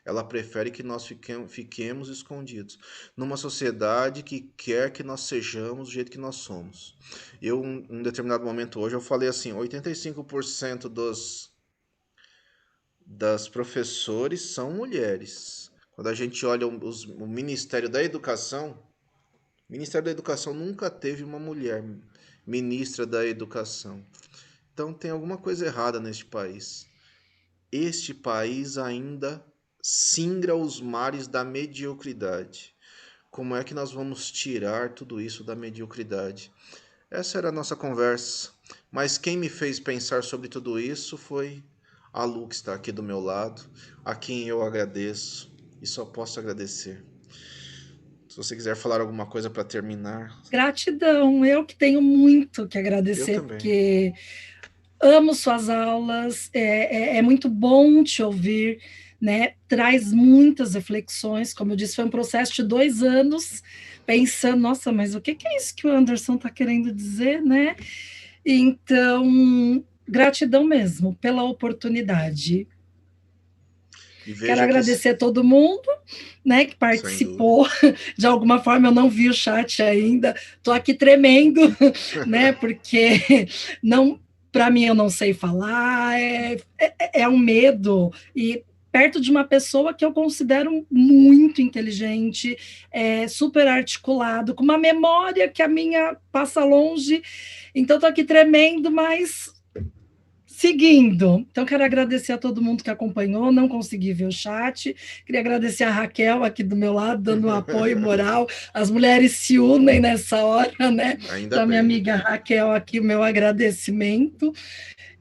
Ela prefere que nós fiquemos escondidos. Numa sociedade que quer que nós sejamos do jeito que nós somos. Eu, em um determinado momento hoje, eu falei assim, 85% das professores são mulheres. Quando a gente olha o Ministério da Educação, o Ministério da Educação nunca teve uma mulher ministra da Educação. Então tem alguma coisa errada neste país. Este país ainda singra os mares da mediocridade. Como é que nós vamos tirar tudo isso da mediocridade? Essa era a nossa conversa. Mas quem me fez pensar sobre tudo isso foi a Lu, que está aqui do meu lado, a quem eu agradeço e só posso agradecer. Se você quiser falar alguma coisa para terminar. Gratidão, eu que tenho muito que agradecer, porque amo suas aulas, é muito bom te ouvir, né? Traz muitas reflexões, como eu disse, foi um processo de 2 anos, pensando, nossa, mas o que é isso que o Anderson está querendo dizer, né? Então, gratidão mesmo pela oportunidade. Quero agradecer todo mundo, né, que participou. De alguma forma, eu não vi o chat ainda, estou aqui tremendo, né, porque não, para mim, eu não sei falar, é um medo, e perto de uma pessoa que eu considero muito inteligente, super articulado, com uma memória que a minha passa longe, então estou aqui tremendo, mas seguindo. Então, quero agradecer a todo mundo que acompanhou, não consegui ver o chat, queria agradecer a Raquel aqui do meu lado, dando um apoio moral, as mulheres se unem nessa hora, né? Então, a minha amiga Raquel aqui, o meu agradecimento,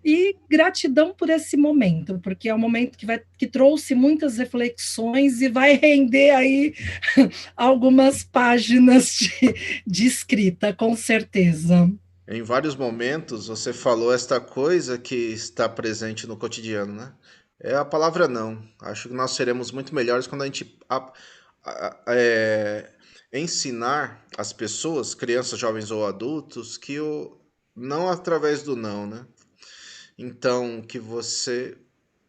e gratidão por esse momento, porque é um momento que trouxe muitas reflexões e vai render aí algumas páginas de escrita, com certeza. Em vários momentos você falou esta coisa que está presente no cotidiano, né? É a palavra não. Acho que nós seremos muito melhores quando a gente ensinar as pessoas, crianças, jovens ou adultos, que não através do não, né? Então, que você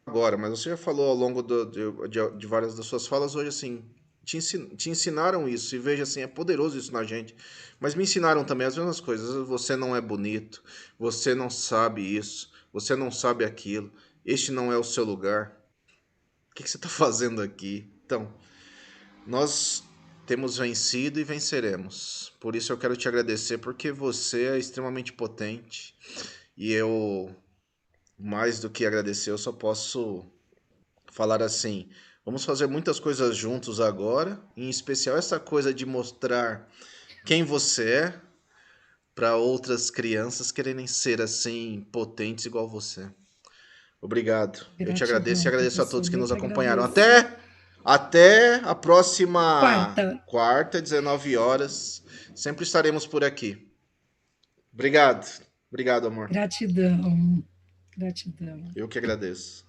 agora, mas você já falou ao longo de várias das suas falas hoje assim, te ensinaram isso, e veja assim, é poderoso isso na gente, mas me ensinaram também as mesmas coisas. Você não é bonito, você não sabe isso, você não sabe aquilo, este não é o seu lugar, o que você está fazendo aqui? Então, nós temos vencido e venceremos, por isso eu quero te agradecer, porque você é extremamente potente, e eu, mais do que agradecer, eu só posso falar assim, vamos fazer muitas coisas juntos agora, em especial essa coisa de mostrar quem você é para outras crianças quererem ser assim potentes igual você. Obrigado. Gratidão, eu te agradeço e agradeço a todos que nos acompanharam. Agradeço. Até a próxima quarta, 19 horas. Sempre estaremos por aqui. Obrigado. Obrigado, amor. Gratidão. Eu que agradeço.